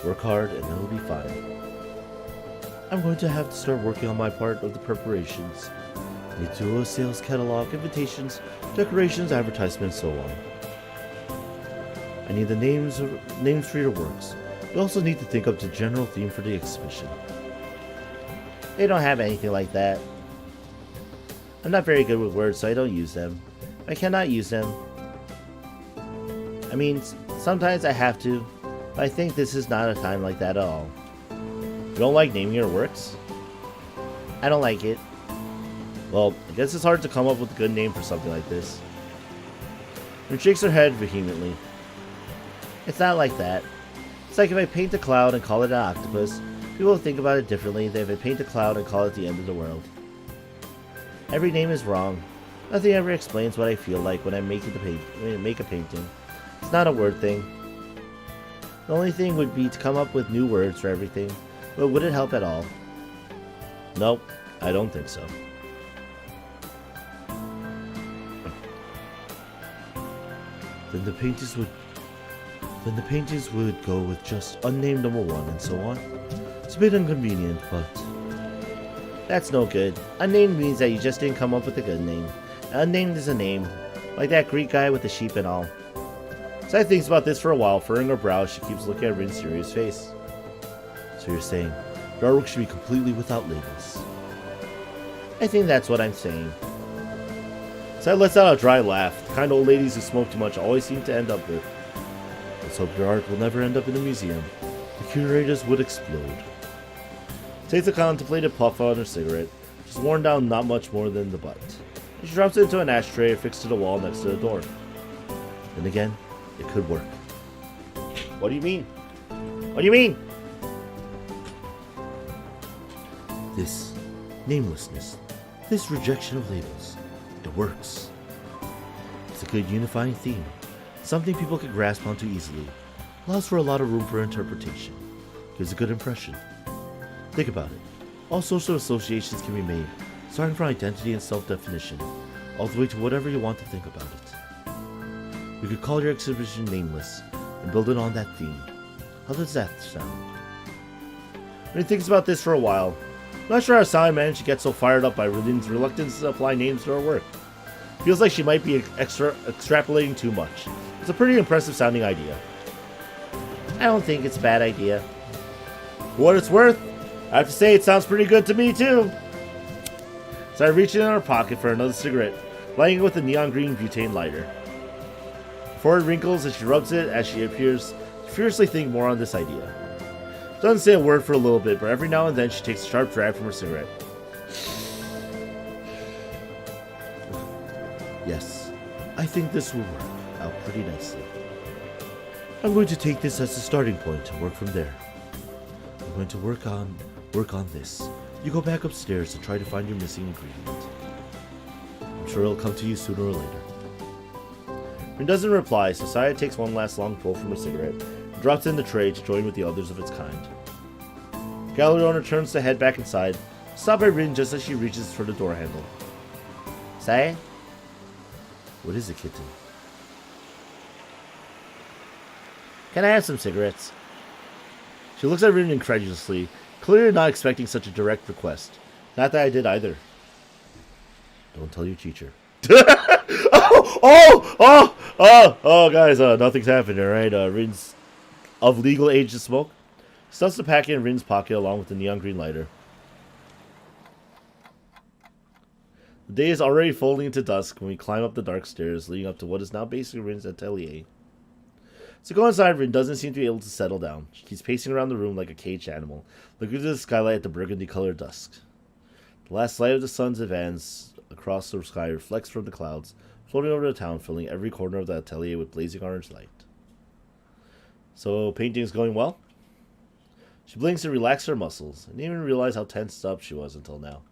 A: Work hard and it'll be fine. I'm going to have to start working on my part of the preparations. Need to do a sales catalog, invitations, decorations, advertisements, so on. I need the names for your works. We also need to think up the general theme for the exhibition. They don't have anything like that. I'm not very good with words, so I don't use them. I cannot use them. I mean, sometimes I have to, but I think this is not a time like that at all. You don't like naming your works? I don't like it. Well, I guess it's hard to come up with a good name for something like this. She shakes her head vehemently. It's not like that. It's like if I paint a cloud and call it an octopus, people will think about it differently than if I paint a cloud and call it the end of the world. Every name is wrong. Nothing ever explains what I feel like when I make a painting. It's not a word thing. The only thing would be to come up with new words for everything, but would it help at all? Nope, I don't think so. Then the paintings would go with just unnamed number 1 and so on. It's a bit inconvenient, but that's no good. Unnamed means that you just didn't come up with a good name. Unnamed is a name, like that Greek guy with the sheep and all. Saya thinks about this for a while, furrowing her brow as she keeps looking at Rin's serious face. So you're saying your artwork should be completely without labels? I think that's what I'm saying. Saya lets out a dry laugh, the kind of old ladies who smoke too much always seem to end up with. Let's hope your art will never end up in a museum. The curators would explode. Takes a contemplative puff on her cigarette, which is worn down not much more than the butt. And she drops it into an ashtray affixed to the wall next to the door. Then again, it could work. What do you mean? What do you mean? This namelessness, this rejection of labels, it works. It's a good unifying theme, something people can grasp onto easily, allows for a lot of room for interpretation, gives a good impression. Think about it. All social associations can be made, starting from identity and self-definition, all the way to whatever you want to think about it. You could call your exhibition Nameless, and build it on that theme. How does that sound? When he thinks about this for a while, I'm not sure how Sai managed to get so fired up by Rin's reluctance to apply names to her work. Feels like she might be extrapolating too much. It's a pretty impressive sounding idea.
B: I don't think it's a bad idea.
A: For what it's worth, I have to say it sounds pretty good to me too. So I reach in her pocket for another cigarette, lighting it with a neon green butane lighter. Before it wrinkles and she rubs it as she appears to furiously think more on this idea. Doesn't say a word for a little bit, but every now and then she takes a sharp drag from her cigarette. Yes, I think this will work out pretty nicely. I'm going to take this as a starting point and work from there. I'm going to work on this. You go back upstairs and try to find your missing ingredient. I'm sure it'll come to you sooner or later. Rin doesn't reply, so Saya takes one last long pull from her cigarette and drops it in the tray to join with the others of its kind. Gallery owner turns to head back inside, stopped by Rin just as she reaches for the door handle.
B: Saya?
A: What is it, kitten?
B: Can I have some cigarettes?
A: She looks at Rin incredulously, clearly not expecting such a direct request. Not that I did either. Don't tell your teacher. Guys, nothing's happening, alright? Rin's of legal age to smoke. Stuffs the packet in Rin's pocket along with the neon green lighter. The day is already folding into dusk when we climb up the dark stairs leading up to what is now basically Rin's atelier. So go inside, Rin doesn't seem to be able to settle down. She keeps pacing around the room like a caged animal, looking through the skylight at the burgundy-colored dusk. The last light of the sun's advance across the sky reflects from the clouds, floating over the town, filling every corner of the atelier with blazing orange light. So, painting's going well? She blinks and relaxes her muscles, and didn't even realize how tensed up she was until now.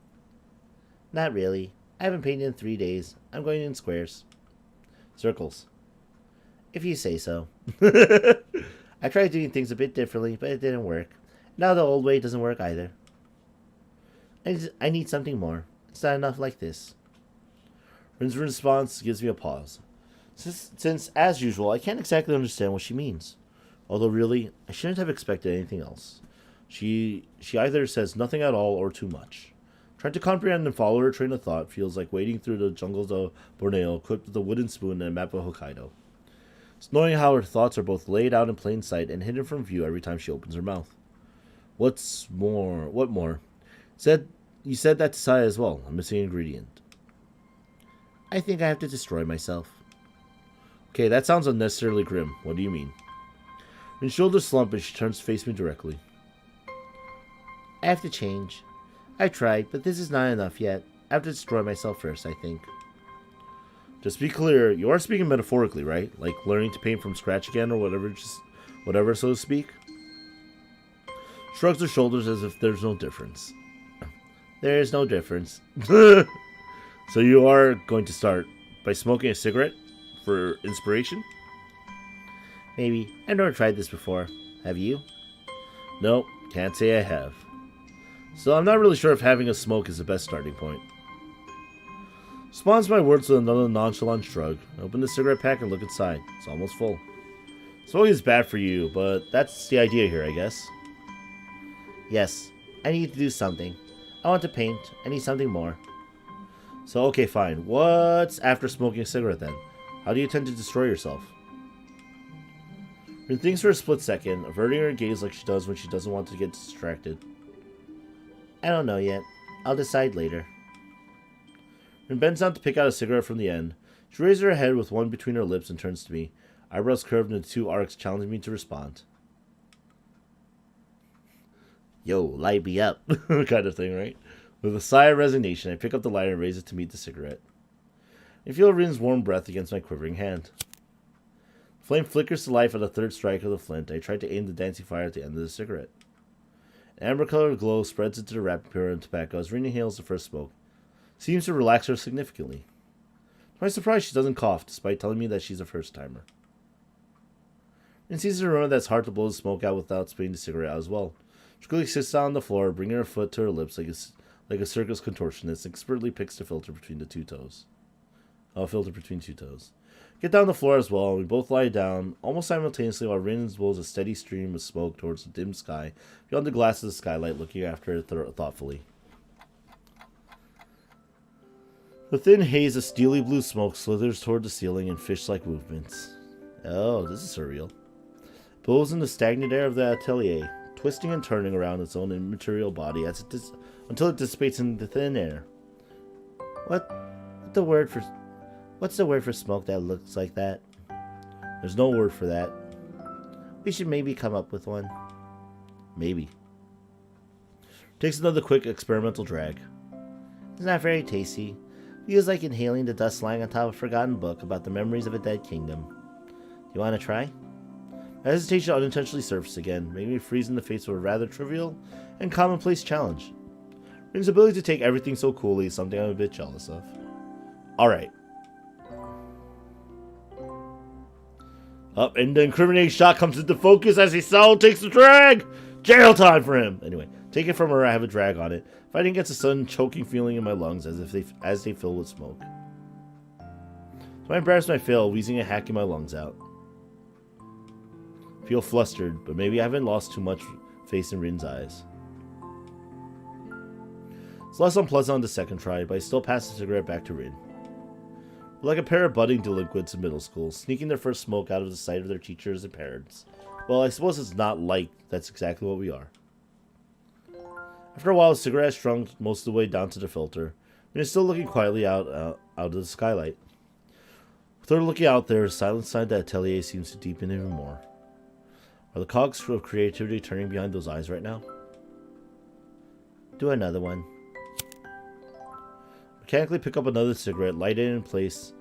B: Not really. I haven't painted in 3 days. I'm going in squares.
A: Circles.
B: If you say so. I tried doing things a bit differently, but it didn't work. Now the old way doesn't work either. I need something more. It's not enough like this. Rin's response gives me a pause. Since, as usual, I can't exactly understand what she means. Although really, I shouldn't have expected anything else. She either says nothing at all or too much. Trying to comprehend and follow her train of thought feels like wading through the jungles of Borneo equipped with a wooden spoon and a map of Hokkaido. It's knowing how her thoughts are both laid out in plain sight and hidden from view every time she opens her mouth. What more? You said that to Saya as well, a missing ingredient. I think I have to destroy myself.
A: Okay, that sounds unnecessarily grim. What do you mean? Rin's shoulders slump and she turns to face me directly.
B: I have to change. I tried, but this is not enough yet. I have to destroy myself first, I think.
A: Just be clear, you are speaking metaphorically, right? Like learning to paint from scratch again or whatever, so to speak? Shrugs her shoulders as if there's no difference.
B: There is no difference.
A: So you are going to start by smoking a cigarette for inspiration?
B: Maybe. I've never tried this before. Have you?
A: No, can't say I have. So I'm not really sure if having a smoke is the best starting point. Responds my words with another nonchalant shrug. I open the cigarette pack and look inside. It's almost full. Smoking is bad for you, but that's the idea here, I guess.
B: Yes. I need to do something. I want to paint. I need something more.
A: So, okay, fine. What's after smoking a cigarette, then? How do you tend to destroy yourself? Rin thinks for a split second, averting her gaze like she does when she doesn't want to get distracted.
B: I don't know yet. I'll decide later.
A: Rin bends down to pick out a cigarette from the end. She raises her head with one between her lips and turns to me. Eyebrows curved into two arcs, challenging me to respond.
B: Yo, light me up.
A: Kind of thing, right? With a sigh of resignation, I pick up the lighter and raise it to meet the cigarette. I feel Rin's warm breath against my quivering hand. The flame flickers to life at the third strike of the flint. I try to aim the dancing fire at the end of the cigarette. An amber-colored glow spreads into the wrapping paper of tobacco as Rin inhales the first smoke. Seems to relax her significantly. To my surprise, she doesn't cough, despite telling me that she's a first-timer. Rin sees a aroma that's hard to blow the smoke out without spitting the cigarette out as well. She quickly sits down on the floor, bringing her foot to her lips like a circus contortionist, and expertly picks the filter between two toes. Get down the floor as well, and we both lie down, almost simultaneously, while Rin blows a steady stream of smoke towards the dim sky, beyond the glass of the skylight, looking after it thoughtfully. The thin haze of steely blue smoke slithers toward the ceiling in fish-like movements. Oh, this is surreal. It blows in the stagnant air of the atelier, twisting and turning around its own immaterial body until it dissipates into thin air.
B: What's the word for smoke that looks like that?
A: There's no word for that.
B: We should maybe come up with one.
A: Maybe. Takes another quick experimental drag.
B: It's not very tasty. Feels like inhaling the dust lying on top of a forgotten book about the memories of a dead kingdom. You want to try?
A: My hesitation unintentionally surfaced again, making me freeze in the face of a rather trivial and commonplace challenge. Rin's ability to take everything so coolly is something I'm a bit jealous of. Alright. Up, and the incriminating shot comes into focus as Hisao takes the drag! Jail time for him! Anyway, take it from her, I have a drag on it, fighting against a sudden choking feeling in my lungs as they fill with smoke. To my embarrassment, I fail, wheezing and hacking my lungs out. Feel flustered, but maybe I haven't lost too much face in Rin's eyes. It's less unpleasant on the second try, but I still pass the cigarette back to Rin. We're like a pair of budding delinquents in middle school, sneaking their first smoke out of the sight of their teachers and parents. Well, I suppose it's not like that's exactly what we are. After a while, the cigarette has shrunk most of the way down to the filter, and is still looking quietly out of the skylight. With her looking out there, the silence inside the atelier seems to deepen even more. Are the cogs of creativity turning behind those eyes right now?
B: Do another one.
A: Mechanically pick up another cigarette, light it and place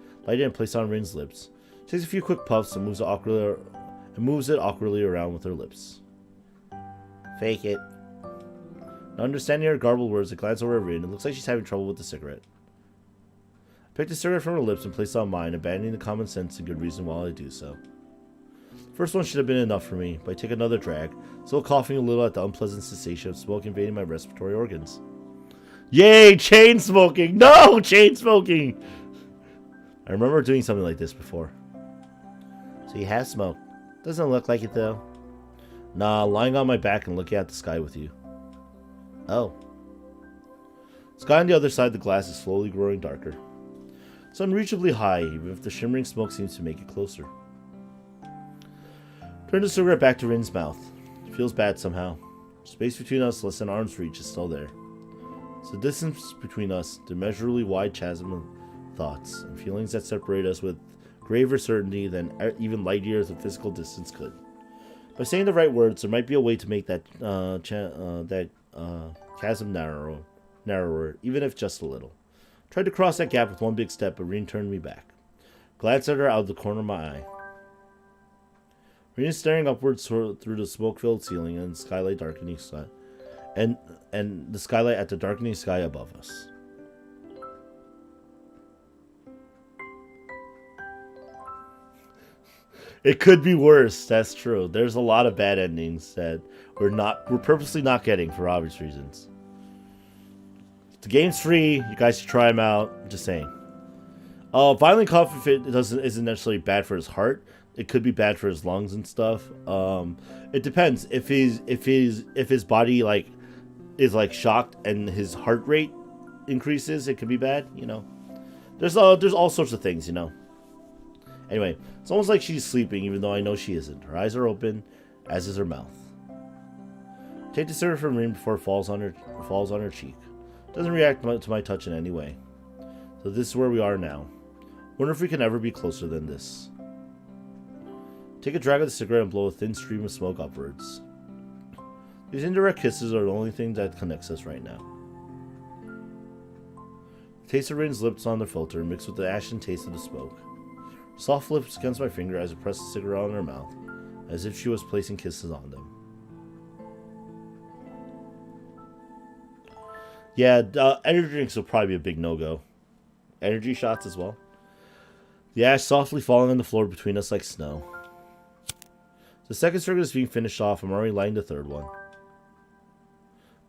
A: on Rin's lips. She takes a few quick puffs and moves it awkwardly around with her lips.
B: Fake it.
A: Not understanding her garbled words, I glance over at Rin. It looks like she's having trouble with the cigarette. I pick the cigarette from her lips and place it on mine, abandoning the common sense and good reason while I do so. First one should have been enough for me, but I take another drag, still coughing a little at the unpleasant sensation of smoke invading my respiratory organs. Yay, chain smoking! No, chain smoking! I remember doing something like this before.
B: So you have smoked. Doesn't look like it though.
A: Nah, lying on my back and looking at the sky with you.
B: Oh.
A: The sky on the other side of the glass is slowly growing darker. It's unreachably high, even if the shimmering smoke seems to make it closer. Turn the cigarette back to Rin's mouth. It feels bad somehow. Space between us, less than arm's reach, is still there. It's the distance between us, the immeasurably wide chasm of thoughts and feelings that separate us with graver certainty than even light years of physical distance could. By saying the right words, there might be a way to make that chasm narrower, even if just a little. Tried to cross that gap with one big step, but Rin turned me back. Glanced at her out of the corner of my eye. Rin is staring upwards through the smoke-filled ceiling and the skylight darkening sky, and the skylight at the darkening sky above us. It could be worse. That's true. There's a lot of bad endings that we're purposely not getting for obvious reasons. The game's free. You guys should try them out. Just saying. Violent cough isn't necessarily bad for his heart. It could be bad for his lungs and stuff. It depends. If his body is shocked and his heart rate increases, it could be bad. You know, there's all sorts of things. You know. Anyway, it's almost like she's sleeping, even though I know she isn't. Her eyes are open, as is her mouth. Take the cigarette from Rin before it falls on her cheek. Doesn't react to my touch in any way. So this is where we are now. Wonder if we can ever be closer than this. Take a drag of the cigarette and blow a thin stream of smoke upwards. These indirect kisses are the only thing that connects us right now. The taste of Rin's lips on the filter mixed with the ashen taste of the smoke. Soft lips against my finger as I pressed the cigarette on her mouth, as if she was placing kisses on them. Yeah, energy drinks will probably be a big no-go. Energy shots as well. The ash softly falling on the floor between us like snow. The second circuit is being finished off. I'm already lighting the third one.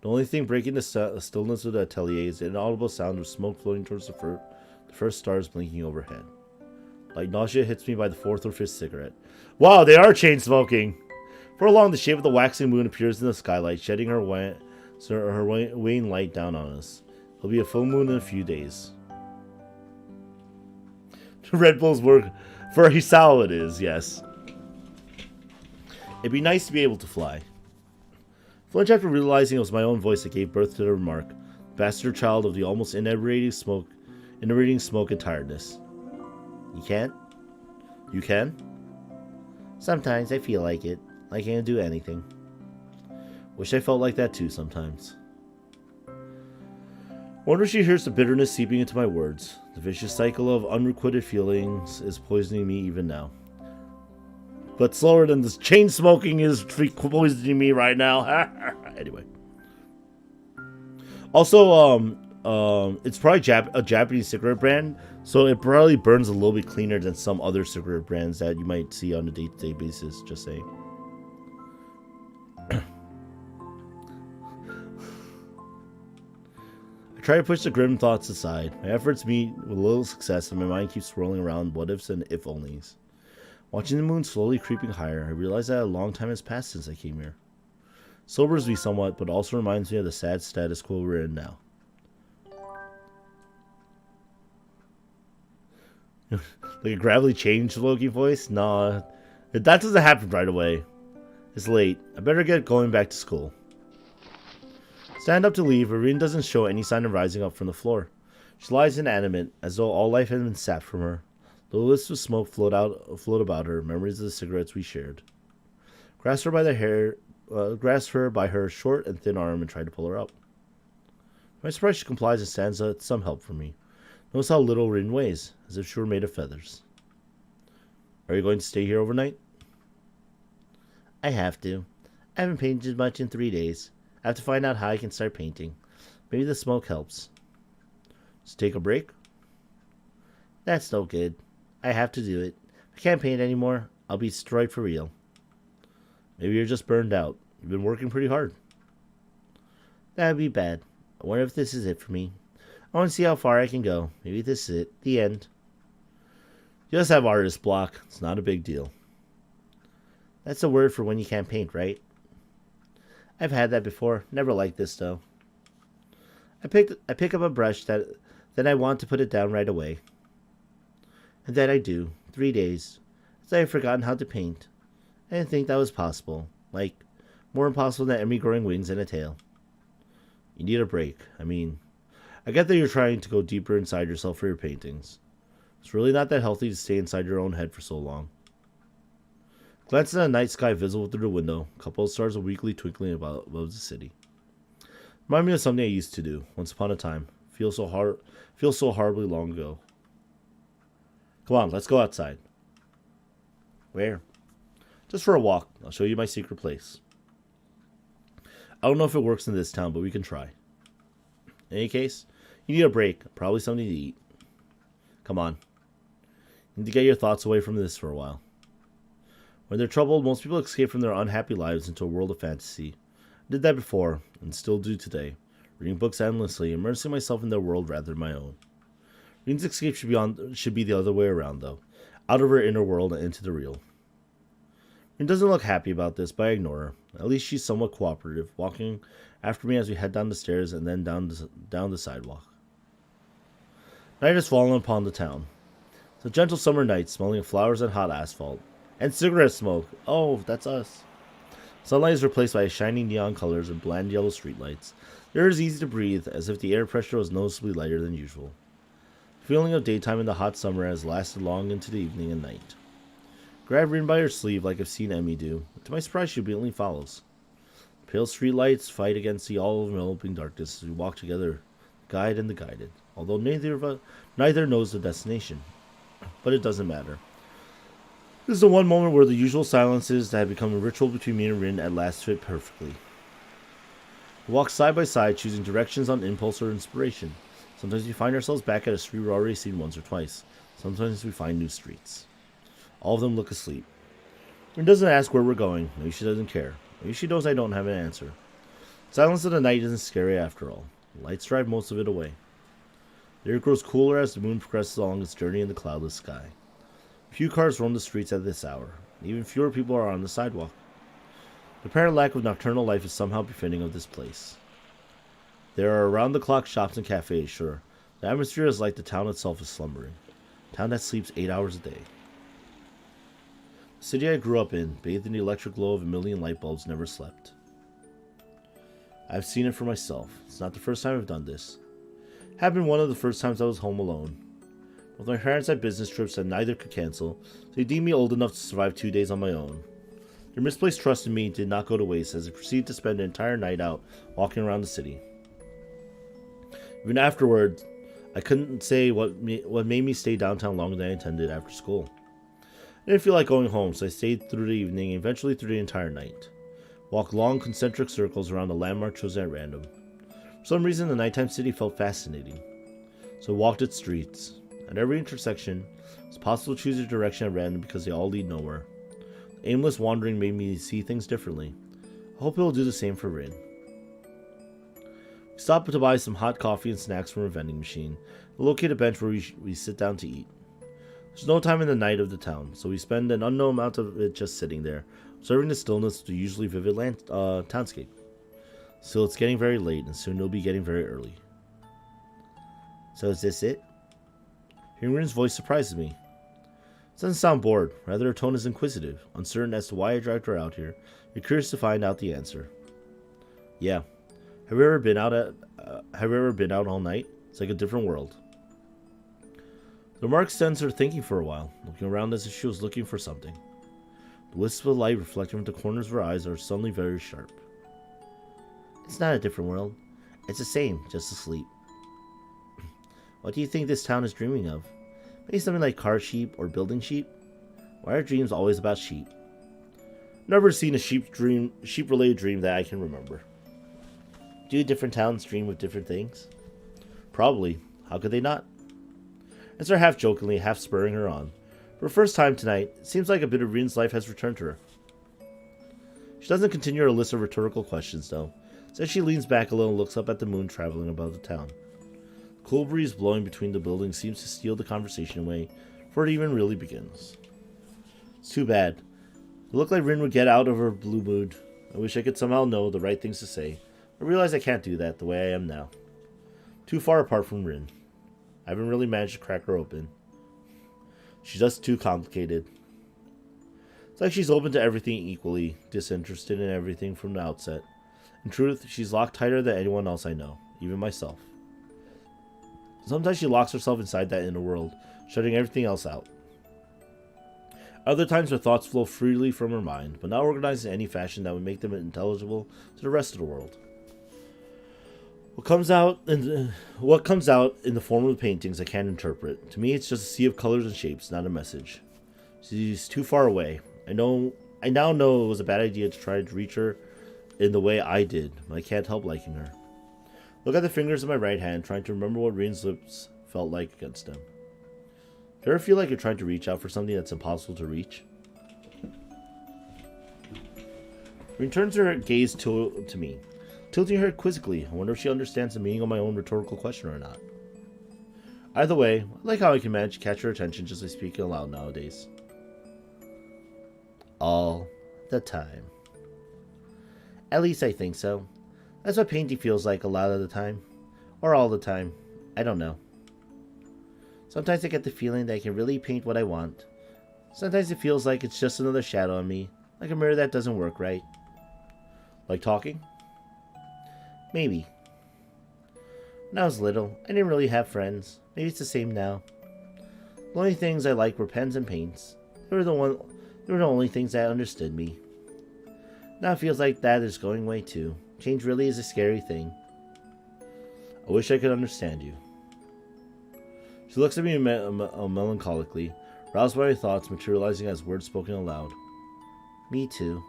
A: The only thing breaking the stillness of the atelier is the inaudible sound of smoke floating towards the first stars blinking overhead. Like nausea hits me by the fourth or fifth cigarette. Wow, they are chain smoking! For long, the shape of the waxing moon appears in the skylight, shedding her wan light down on us. It'll be a full moon in a few days. Red Bull's work for Hisao it is, yes. It'd be nice to be able to fly. Flinch after realizing it was my own voice that gave birth to the remark, bastard child of the almost inebriating smoke and tiredness. You can't? You can?
B: Sometimes I feel like it. Like I can do anything.
A: Wish I felt like that too sometimes. Wonder if she hears the bitterness seeping into my words. The vicious cycle of unrequited feelings is poisoning me even now. But slower than this chain smoking is poisoning me right now. Anyway. Also, it's probably a Japanese cigarette brand, so it probably burns a little bit cleaner than some other cigarette brands that you might see on a day-to-day basis, just saying. I try to push the grim thoughts aside. My efforts meet with little success, and my mind keeps swirling around what ifs and if onlys. Watching the moon slowly creeping higher, I realize that a long time has passed since I came here. Sobers me somewhat, but also reminds me of the sad status quo we're in now. Like a gravelly change Loki voice? Nah, that doesn't happen right away. It's late. I better get going back to school. Stand up to leave, Irene doesn't show any sign of rising up from the floor. She lies inanimate, as though all life had been sapped from her. Little wisps of smoke float about her, memories of the cigarettes we shared. Grasp her by her short and thin arm and try to pull her up. To my surprise, she complies and stands at some help for me. Notice how little Rin weighs, as if she were made of feathers. Are you going to stay here overnight?
B: I have to. I haven't painted much in 3 days. I have to find out how I can start painting. Maybe the smoke helps.
A: So take a break?
B: That's no good. I have to do it. If I can't paint anymore, I'll be destroyed for real.
A: Maybe you're just burned out. You've been working pretty hard.
B: That would be bad. I wonder if this is it for me. I want to see how far I can go. Maybe this is it. The end.
A: You just have artist block. It's not a big deal.
B: That's a word for when you can't paint, right? I've had that before. Never liked this, though. I pick up a brush then I want to put it down right away. And then I do. 3 days. As I have forgotten how to paint. I didn't think that was possible. Like, more impossible than Emmy growing wings and a tail.
A: You need a break. I mean, I get that you're trying to go deeper inside yourself for your paintings. It's really not that healthy to stay inside your own head for so long. Glancing at the night sky visible through the window, a couple of stars are weakly twinkling above the city. Remind me of something I used to do, once upon a time. Feels so horribly long ago. Come on, let's go outside.
B: Where?
A: Just for a walk. I'll show you my secret place. I don't know if it works in this town, but we can try. In any case, you need a break. Probably something to eat. Come on. You need to get your thoughts away from this for a while. When they're troubled, most people escape from their unhappy lives into a world of fantasy. I did that before, and still do today. Reading books endlessly, immersing myself in their world rather than my own. Rin's escape should be the other way around, though. Out of her inner world and into the real. Rin doesn't look happy about this, but I ignore her. At least she's somewhat cooperative, walking after me as we head down the stairs and then down the sidewalk. Night has fallen upon the town. It's a gentle summer night, smelling of flowers and hot asphalt. And cigarette smoke. Oh, that's us. Sunlight is replaced by shining neon colors and bland yellow streetlights. The air is easy to breathe, as if the air pressure was noticeably lighter than usual. The feeling of daytime in the hot summer has lasted long into the evening and night. Grab Rin by her sleeve like I've seen Emmy do. To my surprise, she obediently follows. Pale streetlights fight against the all-enveloping darkness as we walk together, the guide and the guided. Although neither knows the destination. But it doesn't matter. This is the one moment where the usual silences that had become a ritual between me and Rin at last fit perfectly. We walk side by side, choosing directions on impulse or inspiration. Sometimes we find ourselves back at a street we've already seen once or twice. Sometimes we find new streets. All of them look asleep. Rin doesn't ask where we're going. Maybe she doesn't care. Maybe she knows I don't have an answer. Silence of the night isn't scary after all. The lights drive most of it away. The air grows cooler as the moon progresses along its journey in the cloudless sky. Few cars roam the streets at this hour. Even fewer people are on the sidewalk. The apparent lack of nocturnal life is somehow befitting of this place. There are around-the-clock shops and cafes, sure. The atmosphere is like the town itself is slumbering. A town that sleeps 8 hours a day. The city I grew up in, bathed in the electric glow of a million light bulbs, never slept. I've seen it for myself. It's not the first time I've done this. It happened one of the first times I was home alone. Both my parents had business trips that neither could cancel, so they deemed me old enough to survive 2 days on my own. Their misplaced trust in me did not go to waste as I proceeded to spend an entire night out walking around the city. Even afterward, I couldn't say what made me stay downtown longer than I intended after school. I didn't feel like going home, so I stayed through the evening and eventually through the entire night. Walked long concentric circles around the landmark chosen at random. For some reason, the nighttime city felt fascinating. So I walked its streets. At every intersection, it was possible to choose a direction at random because they all lead nowhere. The aimless wandering made me see things differently. I hope it will do the same for Rin. We stopped to buy some hot coffee and snacks from a vending machine and locate a bench where we sit down to eat. There's no time in the night of the town, so we spend an unknown amount of it just sitting there, observing the stillness of the usually vivid townscape. Still, it's getting very late, and soon it'll be getting very early. So is this it? Hearing Rin's voice surprises me. It doesn't sound bored, rather her tone is inquisitive, uncertain as to why I dragged her out here, and curious to find out the answer. Yeah. Have you ever been out all night? It's like a different world. The remark extends her thinking for a while, looking around as if she was looking for something. The wisps of light reflecting from the corners of her eyes are suddenly very sharp. It's not a different world. It's the same, just asleep. What do you think this town is dreaming of? Maybe something like car sheep or building sheep? Why are dreams always about sheep? Never seen a sheep-related dream that I can remember. Do different towns dream of different things? Probably. How could they not? Answer half jokingly, half spurring her on. For the first time tonight, it seems like a bit of Rin's life has returned to her. She doesn't continue her list of rhetorical questions, though. As she leans back a little and looks up at the moon traveling above the town. The cool breeze blowing between the buildings seems to steal the conversation away before it even really begins. It's too bad. It looked like Rin would get out of her blue mood. I wish I could somehow know the right things to say. I realize I can't do that the way I am now. Too far apart from Rin. I haven't really managed to crack her open. She's just too complicated. It's like she's open to everything equally, disinterested in everything from the outset. In truth, she's locked tighter than anyone else I know, even myself. Sometimes she locks herself inside that inner world, shutting everything else out. Other times her thoughts flow freely from her mind, but not organized in any fashion that would make them intelligible to the rest of the world. What comes out in the form of the paintings I can't interpret. To me, it's just a sea of colors and shapes, not a message. She's too far away. I now know it was a bad idea to try to reach her in the way I did, but I can't help liking her. Look at the fingers of my right hand, trying to remember what Rin's lips felt like against them. Do you ever feel like you're trying to reach out for something that's impossible to reach? Rin turns her gaze to me, tilting her quizzically. I wonder if she understands the meaning of my own rhetorical question or not. Either way, I like how I can manage to catch her attention just by speaking aloud nowadays. All the time. At least I think so. That's what painting feels like a lot of the time. Or all the time. I don't know. Sometimes I get the feeling that I can really paint what I want. Sometimes it feels like it's just another shadow on me, like a mirror that doesn't work right. Like talking? Maybe. When I was little, I didn't really have friends. Maybe it's the same now. The only things I liked were pens and paints. They
B: They were the only things that understood me. Now it feels like that is going away too. Change really is a scary thing.
A: I wish I could understand you. She looks at me melancholically, roused by my thoughts materializing as words spoken aloud.
B: Me too.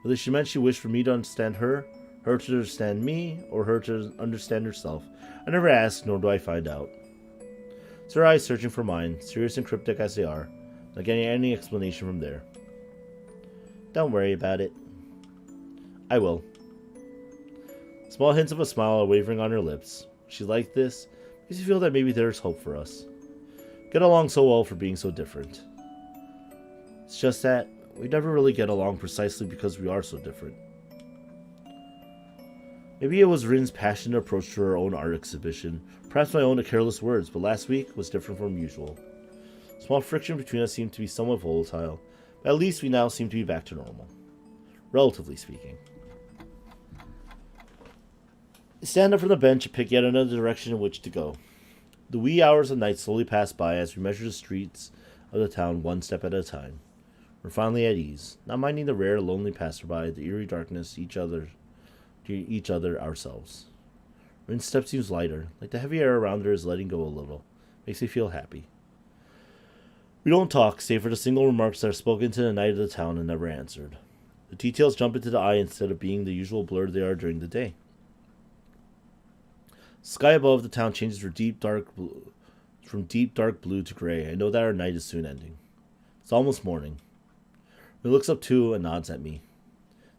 A: Whether she meant she wished for me to understand her to understand me, or her to understand herself, I never asked, nor do I find out. It's her eyes searching for mine, serious and cryptic as they are, not getting any explanation from there.
B: Don't worry about it.
A: I will. Small hints of a smile are wavering on her lips. She's like this, makes me feel that maybe there's hope for us. Get along so well for being so different. It's just that we never really get along precisely because we are so different. Maybe it was Rin's passionate approach to her own art exhibition, perhaps my own careless words, but last week was different from usual. Small friction between us seemed to be somewhat volatile, but at least we now seem to be back to normal. Relatively speaking. I stand up from the bench and pick yet another direction in which to go. The wee hours of night slowly pass by as we measure the streets of the town one step at a time. We're finally at ease, not minding the rare, lonely passerby, the eerie darkness, each other ourselves. Rin's step seems lighter, like the heavy air around her is letting go a little. Makes me feel happy. We don't talk, save for the single remarks that are spoken to the night of the town and never answered. The details jump into the eye instead of being the usual blur they are during the day. The sky above the town changes from deep dark blue to gray. I know that our night is soon ending. It's almost morning. He looks up too and nods at me.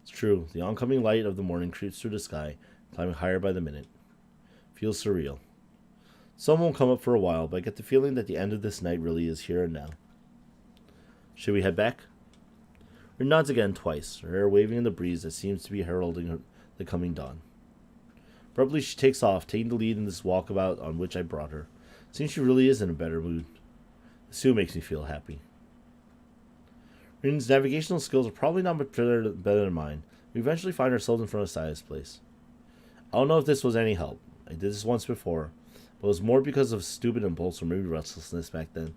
A: It's true, the oncoming light of the morning creeps through the sky, climbing higher by the minute. Feels surreal. Sun won't come up for a while, but I get the feeling that the end of this night really is here and now. Should we head back? Her nods again twice, her hair waving in the breeze that seems to be heralding the coming dawn. Abruptly she takes off, taking the lead in this walkabout on which I brought her. Seems she really is in a better mood. This too makes me feel happy. Rin's navigational skills are probably not much better than mine. We eventually find ourselves in front of Saya's place. I don't know if this was any help. I did this once before, but it was more because of stupid impulse or maybe restlessness back then.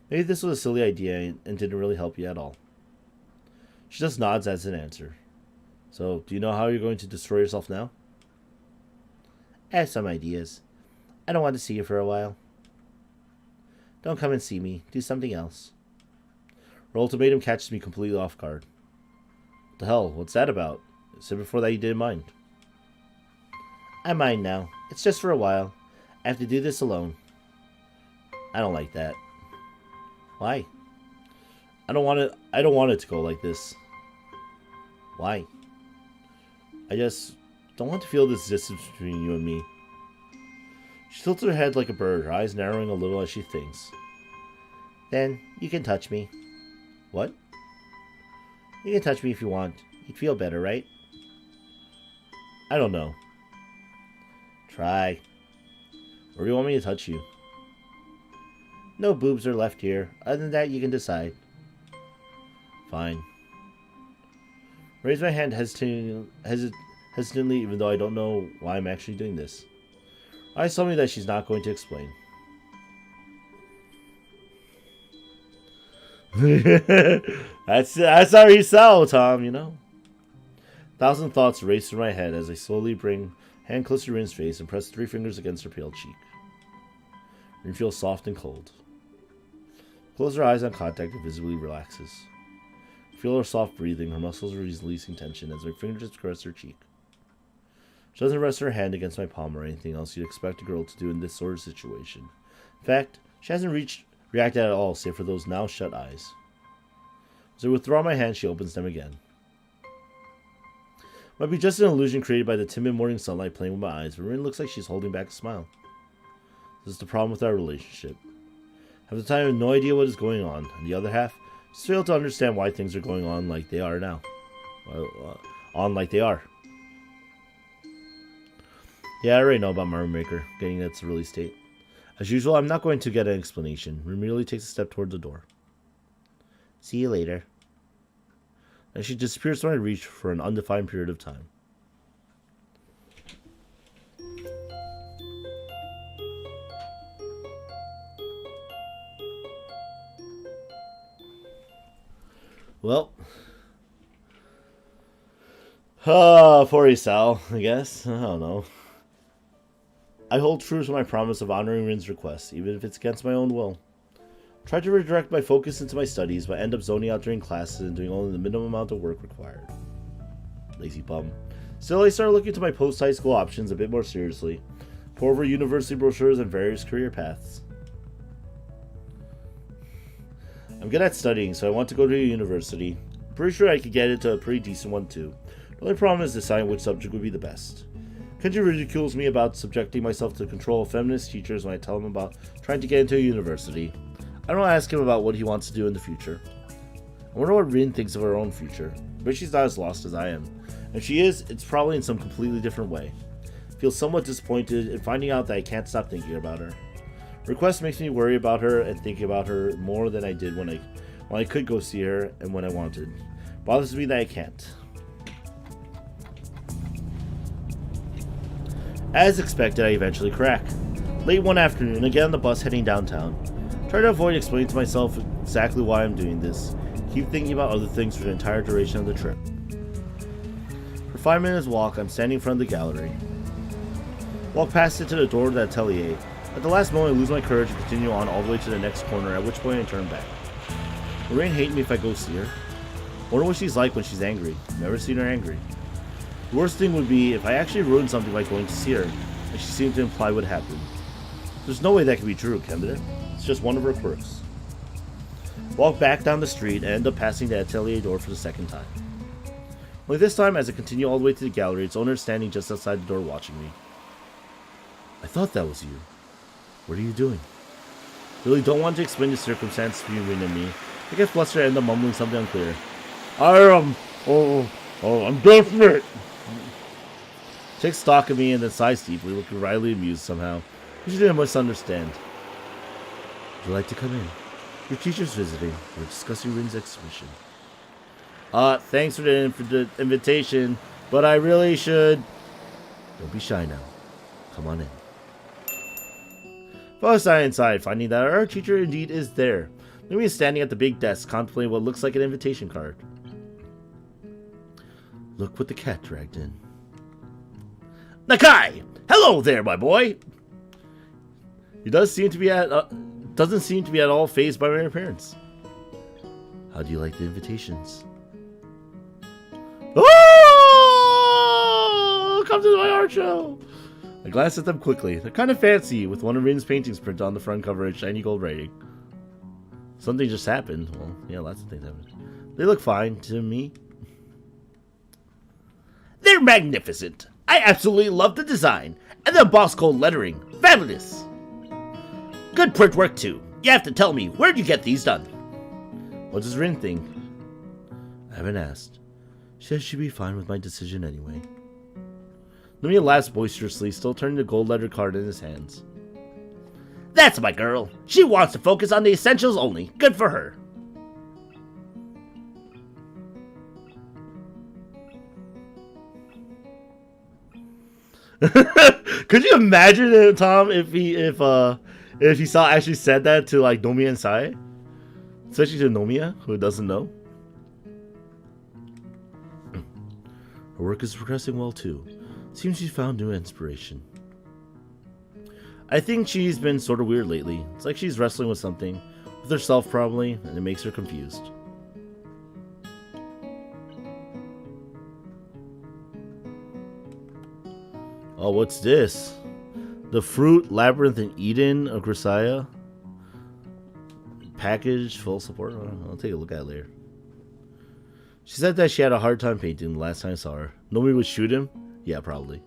A: Maybe this was a silly idea and didn't really help you at all. She just nods as an answer. So, do you know how you're going to destroy yourself now?
B: I have some ideas. I don't want to see you for a while. Don't come and see me. Do something else.
A: Her ultimatum catches me completely off guard. What the hell? What's that about? You said before that you didn't mind.
B: I mind now. It's just for a while. I have to do this alone.
A: I don't like that.
B: Why?
A: I don't want it to go like this.
B: Why?
A: I just don't want to feel this distance between you and me. She tilts her head like a bird, her eyes narrowing a little as she thinks.
B: Then you can touch me.
A: What?
B: You can touch me if you want. You'd feel better, right?
A: I don't know.
B: Try.
A: Where do you want me to touch you?
B: No boobs are left here. Other than that, you can decide.
A: Fine. Raise my hand hesitantly, even though I don't know why I'm actually doing this. Eyes tell me that she's not going to explain. That's our Hisao, Tom, you know. 1,000 thoughts race through my head as I slowly bring hand close to Rin's face and press 3 fingers against her pale cheek. Rin feels soft and cold. Close her eyes on contact and visibly relaxes. I feel her soft breathing, her muscles are releasing tension as my fingertips caress her cheek. She doesn't rest her hand against my palm or anything else you'd expect a girl to do in this sort of situation. In fact, she hasn't reacted at all, save for those now shut eyes. As I withdraw my hand, she opens them again. Might be just an illusion created by the timid morning sunlight playing with my eyes, but Rin looks like she's holding back a smile. This is the problem with our relationship. Half the time I have no idea what is going on, and the other half just fail to understand why things are going on like they are now. Like they are. Yeah, I already know about Mario Maker, getting its release date. As usual, I'm not going to get an explanation. Rin merely takes a step toward the door.
B: See you later.
A: And she disappears from my reach for an undefined period of time. Well, poor Hisao, I guess. I don't know. I hold true to my promise of honoring Rin's request, even if it's against my own will. Try to redirect my focus into my studies, but end up zoning out during classes and doing only the minimum amount of work required. Lazy bum. Still, I started looking to my post-high school options a bit more seriously. Pour over university brochures and various career paths. I'm good at studying, so I want to go to a university. Pretty sure I could get into a pretty decent one too. The only problem is deciding which subject would be the best. Kenji ridicules me about subjecting myself to the control of feminist teachers when I tell him about trying to get into a university. I don't ask him about what he wants to do in the future. I wonder what Rin thinks of her own future. But she's not as lost as I am. If she is, it's probably in some completely different way. I feel somewhat disappointed in finding out that I can't stop thinking about her. Request makes me worry about her and think about her more than I did when I could go see her and when I wanted. Bothers me that I can't. As expected, I eventually crack. Late one afternoon, I get on the bus heading downtown. Try to avoid explaining to myself exactly why I'm doing this. Keep thinking about other things for the entire duration of the trip. For 5 minutes walk, I'm standing in front of the gallery. Walk past it to the door of the atelier. At the last moment, I lose my courage and continue on all the way to the next corner, at which point I turn back. Will Rain hate me if I go see her? Wonder what she's like when she's angry. I've never seen her angry. The worst thing would be if I actually ruined something by going to see her, and she seemed to imply what happened. There's no way that can be true, can there? It's just one of her quirks. Walk back down the street and end up passing the atelier door for the second time. Only this time, as I continue all the way to the gallery, its owner is standing just outside the door watching me. I thought that was you. What are you doing? Really don't want to explain the circumstance between Rin and me. I get flustered and end up mumbling something unclear. I'm desperate! Takes stock of me and then sighs deeply, looking wryly amused somehow. Usually I must understand. Would you like to come in? Your teacher's visiting. We're discussing Rin's exhibition. Thanks for the invitation, but I really should... Don't be shy now. Come on in. First I inside, finding that our teacher indeed is there. Numi is standing at the big desk, contemplating what looks like an invitation card. Look what the cat dragged in. Nakai! Hello there, my boy! He doesn't seem to be at all fazed by my appearance. How do you like the invitations? Oh! Come to my art show! I glance at them quickly. They're kind of fancy, with one of Rin's paintings printed on the front cover in shiny gold writing. Something just happened. Well, yeah, lots of things happened. They look fine to me. They're magnificent. I absolutely love the design. And the embossed gold lettering. Fabulous. Good print work, too. You have to tell me, where'd you get these done? What does Rin think? I haven't asked. She said she'd be fine with my decision anyway. Lumia laughs boisterously, still turning the gold-lettered card in his hands. That's my girl. She wants to focus on the essentials only. Good for her. Could you imagine it, Tom, if Hisao actually said that to like Nomiya and Sai? Especially to Nomiya, who doesn't know. Her work is progressing well too. Seems she's found new inspiration. I think she's been sort of weird lately. It's like she's wrestling with something. With herself probably, and it makes her confused. Oh, what's this? The Fruit, Labyrinth, and Eden of Grisaya? Package, full support? I'll take a look at it later. She said that she had a hard time painting the last time I saw her. Nomi would shoot him? Yeah, probably.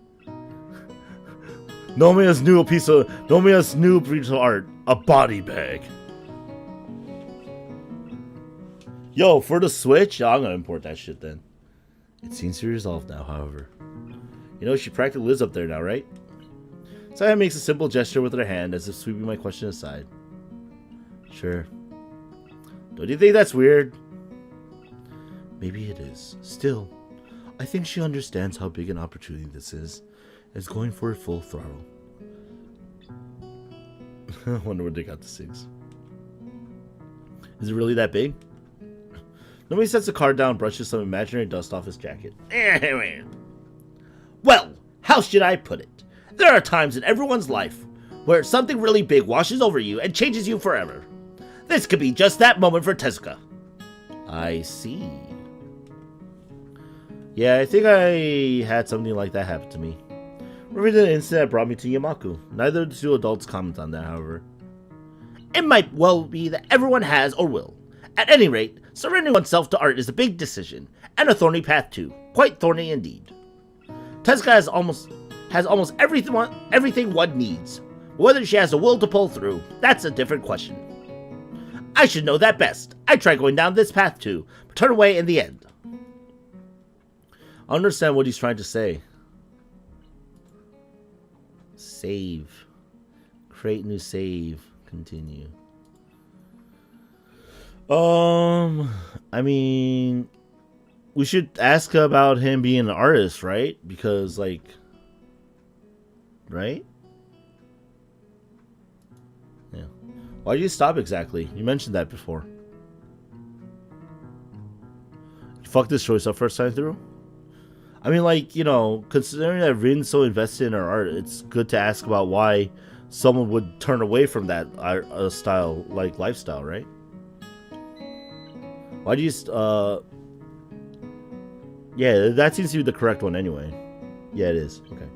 A: Nomiya's new piece of art, a body bag. Yo, for the Switch, I'm gonna import that shit then. It seems to be resolved now, however. You know, she practically lives up there now, right? Saya makes a simple gesture with her hand as if sweeping my question aside. Sure. Don't you think that's weird? Maybe it is. Still, I think she understands how big an opportunity this is. Is going for it full throttle. I wonder where they got the 6. Is it really that big? Nobody sets the card down and brushes some imaginary dust off his jacket.
B: Well, how should I put it? There are times in everyone's life where something really big washes over you and changes you forever. This could be just that moment for Tezuka.
A: I see. Yeah, I think I had something like that happen to me. Remember the incident that brought me to Yamaku. Neither of the two adults comment on that, however.
B: It might well be that everyone has or will. At any rate, surrendering oneself to art is a big decision, and a thorny path too. Quite thorny indeed. Tezuka has almost everything one needs. Whether she has the will to pull through, that's a different question. I should know that best. I tried going down this path too, but turned away in the end.
A: I understand what he's trying to say. Save. Create new save. Continue. I mean, we should ask about him being an artist, right? Because, like, right? Yeah. Why did you stop exactly? You mentioned that before. You fucked this choice up first time through? I mean, like, you know, considering that Rin's so invested in her art, it's good to ask about why someone would turn away from that art, style, like, lifestyle, right? Why do you, yeah, that seems to be the correct one anyway. Yeah, it is. Okay.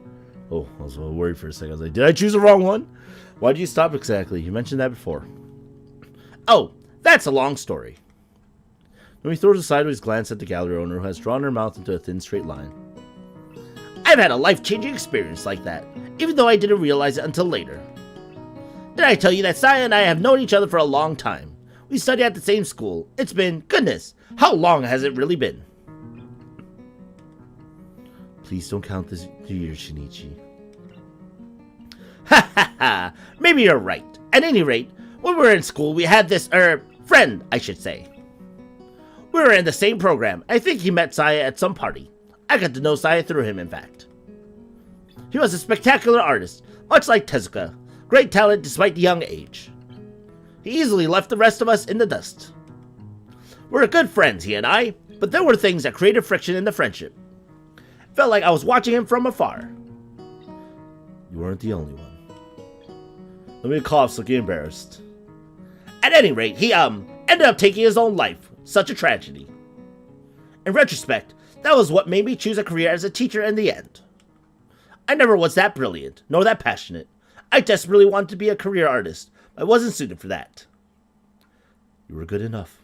A: Oh, I was worried for a second. I was like, did I choose the wrong one? Why did you stop exactly? You mentioned that before.
B: Oh, that's a long story.
A: Then he throws a sideways glance at the gallery owner, who has drawn her mouth into a thin straight line.
B: I've had a life-changing experience like that, even though I didn't realize it until later. Did I tell you that Saya and I have known each other for a long time? We studied at the same school. It's been, goodness, how long has it really been?
A: Please don't count this year, Shinichi.
B: Ha ha ha, maybe you're right. At any rate, when we were in school, we had this, friend, I should say. We were in the same program. I think he met Saya at some party. I got to know Saya through him, in fact. He was a spectacular artist, much like Tezuka. Great talent despite the young age. He easily left the rest of us in the dust. We're good friends, he and I, but there were things that created friction in the friendship. Felt like I was watching him from afar.
A: You weren't the only one. Let me coughs, looking embarrassed.
B: At any rate, he, ended up taking his own life. Such a tragedy. In retrospect, that was what made me choose a career as a teacher in the end. I never was that brilliant, nor that passionate. I desperately wanted to be a career artist, but I wasn't suited for that.
A: You were good enough.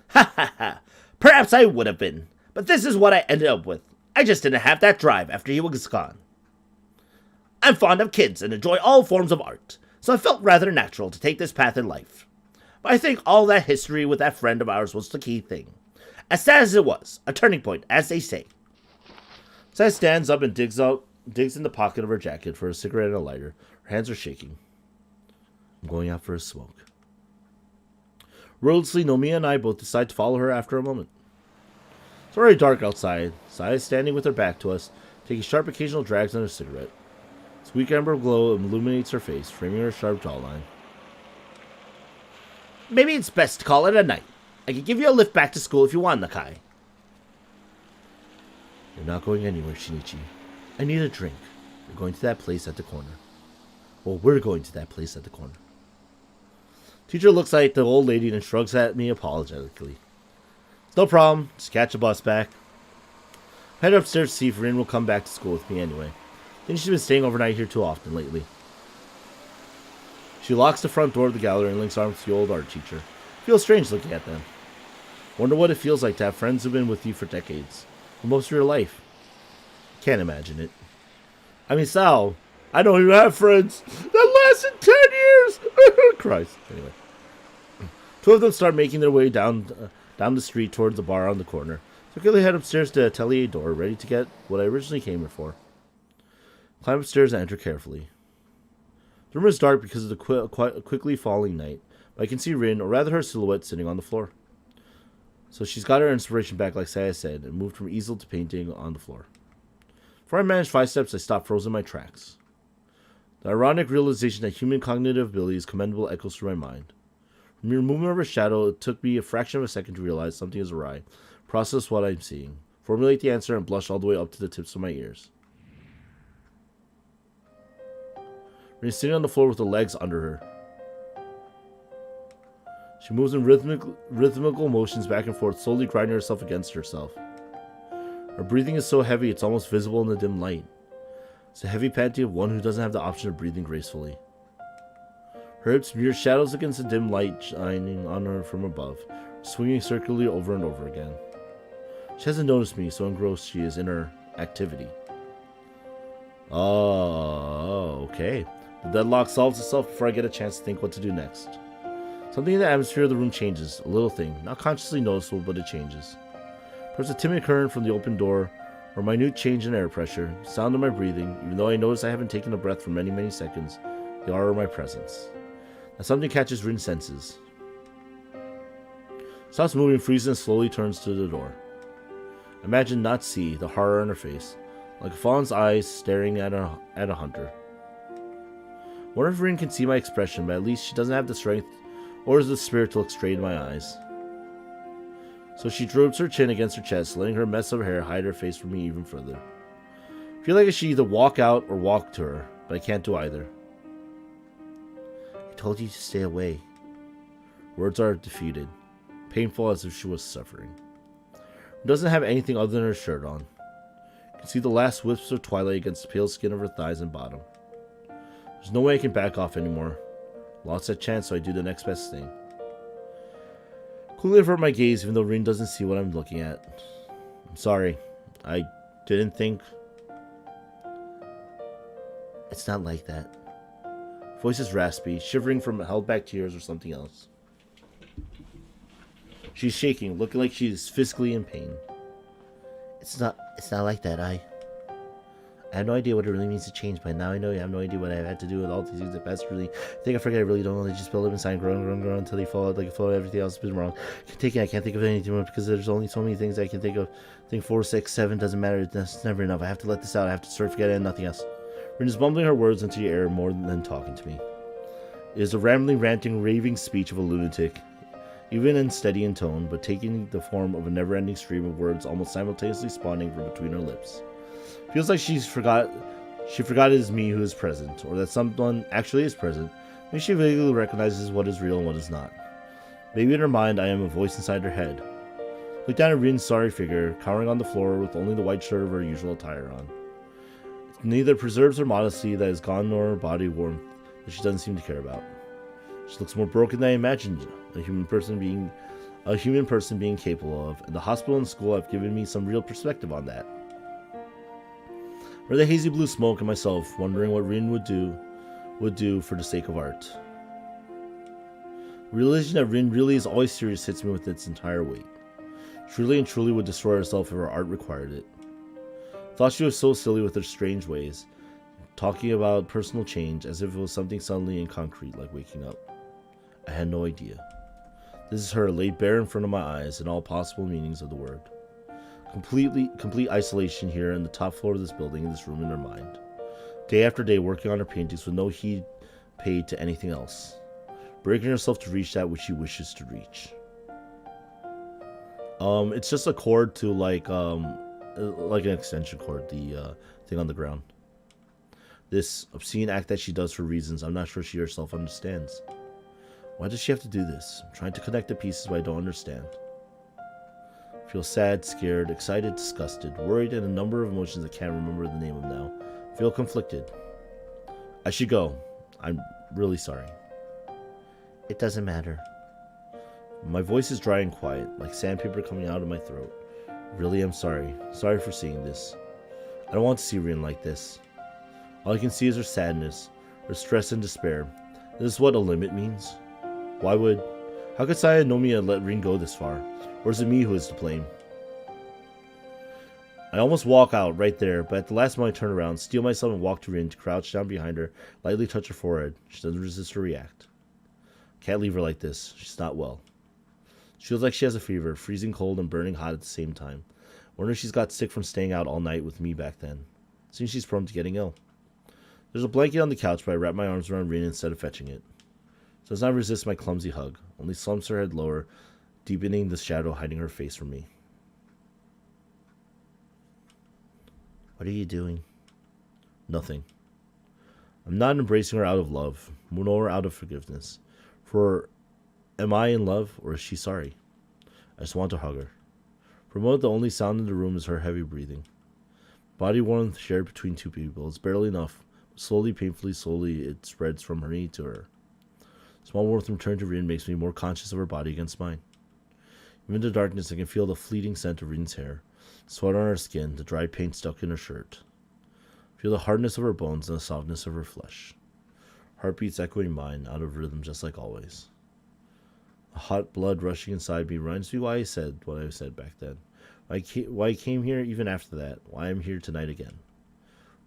B: Ha ha ha. Perhaps I would have been, but this is what I ended up with. I just didn't have that drive after he was gone. I'm fond of kids and enjoy all forms of art, so it felt rather natural to take this path in life. But I think all that history with that friend of ours was the key thing. As sad as it was, a turning point, as they say.
A: Saya stands up and digs in the pocket of her jacket for a cigarette and a lighter. Her hands are shaking. I'm going out for a smoke. Wordlessly, Nomiya and I both decide to follow her after a moment. It's already dark outside. Saya is standing with her back to us, taking sharp occasional drags on her cigarette. Its weak amber glow illuminates her face, framing her sharp jawline.
B: Maybe it's best to call it a night. I can give you a lift back to school if you want, Nakai.
A: You're not going anywhere, Shinichi. I need a drink. We're going to that place at the corner. Well, we're going to that place at the corner. Teacher looks like the old lady and shrugs at me apologetically. It's no problem. Just catch a bus back. Head upstairs to see if Rin will come back to school with me anyway. I think she's been staying overnight here too often lately. She locks the front door of the gallery and links arms with the old art teacher. Feels strange looking at them. Wonder what it feels like to have friends who've been with you for decades. For most of your life. Can't imagine it. I mean, Sal, I don't even have friends that lasted 10 years! Christ. Anyway. Two of them start making their way down the street towards the bar on the corner. So quickly head upstairs to the atelier door, ready to get what I originally came here for. Climb upstairs and enter carefully. The room is dark because of the quickly falling night, but I can see Rin, or rather her silhouette, sitting on the floor. So she's got her inspiration back, like Saya said, and moved from easel to painting on the floor. Before I managed 5 steps, I stopped frozen in my tracks. The ironic realization that human cognitive ability is commendable echoes through my mind. From the movement of her shadow, it took me a fraction of a second to realize something is awry, process what I'm seeing, formulate the answer, and blush all the way up to the tips of my ears. Rin is sitting on the floor with the legs under her. She moves in rhythmical motions back and forth, slowly grinding herself against herself. Her breathing is so heavy it's almost visible in the dim light. It's the heavy panting of one who doesn't have the option of breathing gracefully. Her hips mirror shadows against the dim light shining on her from above, swinging circularly over and over again. She hasn't noticed me, so engrossed she is in her activity. Oh, okay. The deadlock solves itself before I get a chance to think what to do next. Something in the atmosphere of the room changes, a little thing, not consciously noticeable, but it changes. Perhaps a timid current from the open door, or a minute change in air pressure, sound of my breathing, even though I notice I haven't taken a breath for many, many seconds, the aura of my presence. Now something catches Rin's senses. Stops moving, freezes, and slowly turns to the door. Imagine not see the horror in her face, like a fawn's eyes staring at a hunter. Wonder if Rin can see my expression, but at least she doesn't have the strength or the spirit to look straight in my eyes. So she droops her chin against her chest, letting her mess of hair hide her face from me even further. I feel like I should either walk out or walk to her, but I can't do either. I told you to stay away. Words are defeated, painful as if she was suffering. She doesn't have anything other than her shirt on. You can see the last wisps of twilight against the pale skin of her thighs and bottom. There's no way I can back off anymore. Lost that chance, so I do the next best thing. Coolly avert my gaze, even though Rin doesn't see what I'm looking at. I'm sorry. I didn't think... It's not like that. Voice is raspy, shivering from held back tears or something else. She's shaking, looking like she's physically in pain. It's not like that. I have no idea what it really means to change, but now I know I have no idea what I've had to do with all these things. The past really, I think I forget. I really don't know. They just build up inside, grow until they fall out like a flow. Everything else has been wrong. I can't think of anything more because there's only so many things I can think of. I think 4, 6, 7 doesn't matter. It's never enough. I have to let this out. I have to sort of forget it and nothing else. Rin is mumbling her words into the air more than talking to me. It is a rambling, ranting, raving speech of a lunatic, even unsteady in tone, but taking the form of a never-ending stream of words almost simultaneously spawning from between her lips. Feels like she forgot it is me who is present, or that someone actually is present. Maybe she vaguely recognizes what is real and what is not. Maybe in her mind I am a voice inside her head. Look down at Rin's sorry figure, cowering on the floor with only the white shirt of her usual attire on. It neither preserves her modesty that is gone nor her body warmth that she doesn't seem to care about. She looks more broken than I imagined a human person being capable of, and the hospital and school have given me some real perspective on that. Or the hazy blue smoke and myself wondering what Rin would do for the sake of art. The realization that Rin really is always serious hits me with its entire weight. Truly and truly would destroy herself if her art required it. Thought she was so silly with her strange ways, talking about personal change as if it was something suddenly and concrete like waking up. I had no idea. This is her laid bare in front of my eyes in all possible meanings of the word. Complete isolation here on the top floor of this building, in this room in her mind. Day after day working on her paintings with no heed paid to anything else. Breaking herself to reach that which she wishes to reach. It's just a chord to like an extension cord, the thing on the ground. This obscene act that she does for reasons I'm not sure she herself understands. Why does she have to do this? I'm trying to connect the pieces, but I don't understand. I feel sad, scared, excited, disgusted, worried, and a number of emotions I can't remember the name of now. I feel conflicted. I should go. I'm really sorry. It doesn't matter. My voice is dry and quiet, like sandpaper coming out of my throat. Really, I'm sorry. Sorry for seeing this. I don't want to see Rin like this. All I can see is her sadness, her stress and despair. This is what a limit means. How could Saya Nomiya let Rin go this far? Or is it me who is to blame? I almost walk out right there, but at the last moment I turn around, steal myself and walk to Rin to crouch down behind her, lightly touch her forehead. She doesn't resist or react. Can't leave her like this. She's not well. She feels like she has a fever, freezing cold and burning hot at the same time. Wonder if she's got sick from staying out all night with me back then. Seems she's prone to getting ill. There's a blanket on the couch, but I wrap my arms around Rin instead of fetching it. So does not resist my clumsy hug. only slumps her head lower, deepening the shadow hiding her face from me.
B: What are you doing?
A: Nothing. I'm not embracing her out of love, nor out of forgiveness. For am I in love, or is she sorry? I just want to hug her. For a moment, the only sound in the room is her heavy breathing. Body warmth shared between two people. It's barely enough. Slowly, painfully, slowly, it spreads from me to her. Small warmth from turn to Rin makes me more conscious of her body against mine. Even in the darkness, I can feel the fleeting scent of Rin's hair, sweat on her skin, the dry paint stuck in her shirt. Feel the hardness of her bones and the softness of her flesh. Heartbeats echoing mine, out of rhythm just like always. The hot blood rushing inside me reminds me why I said what I said back then. Why I came here even after that. Why I'm here tonight again.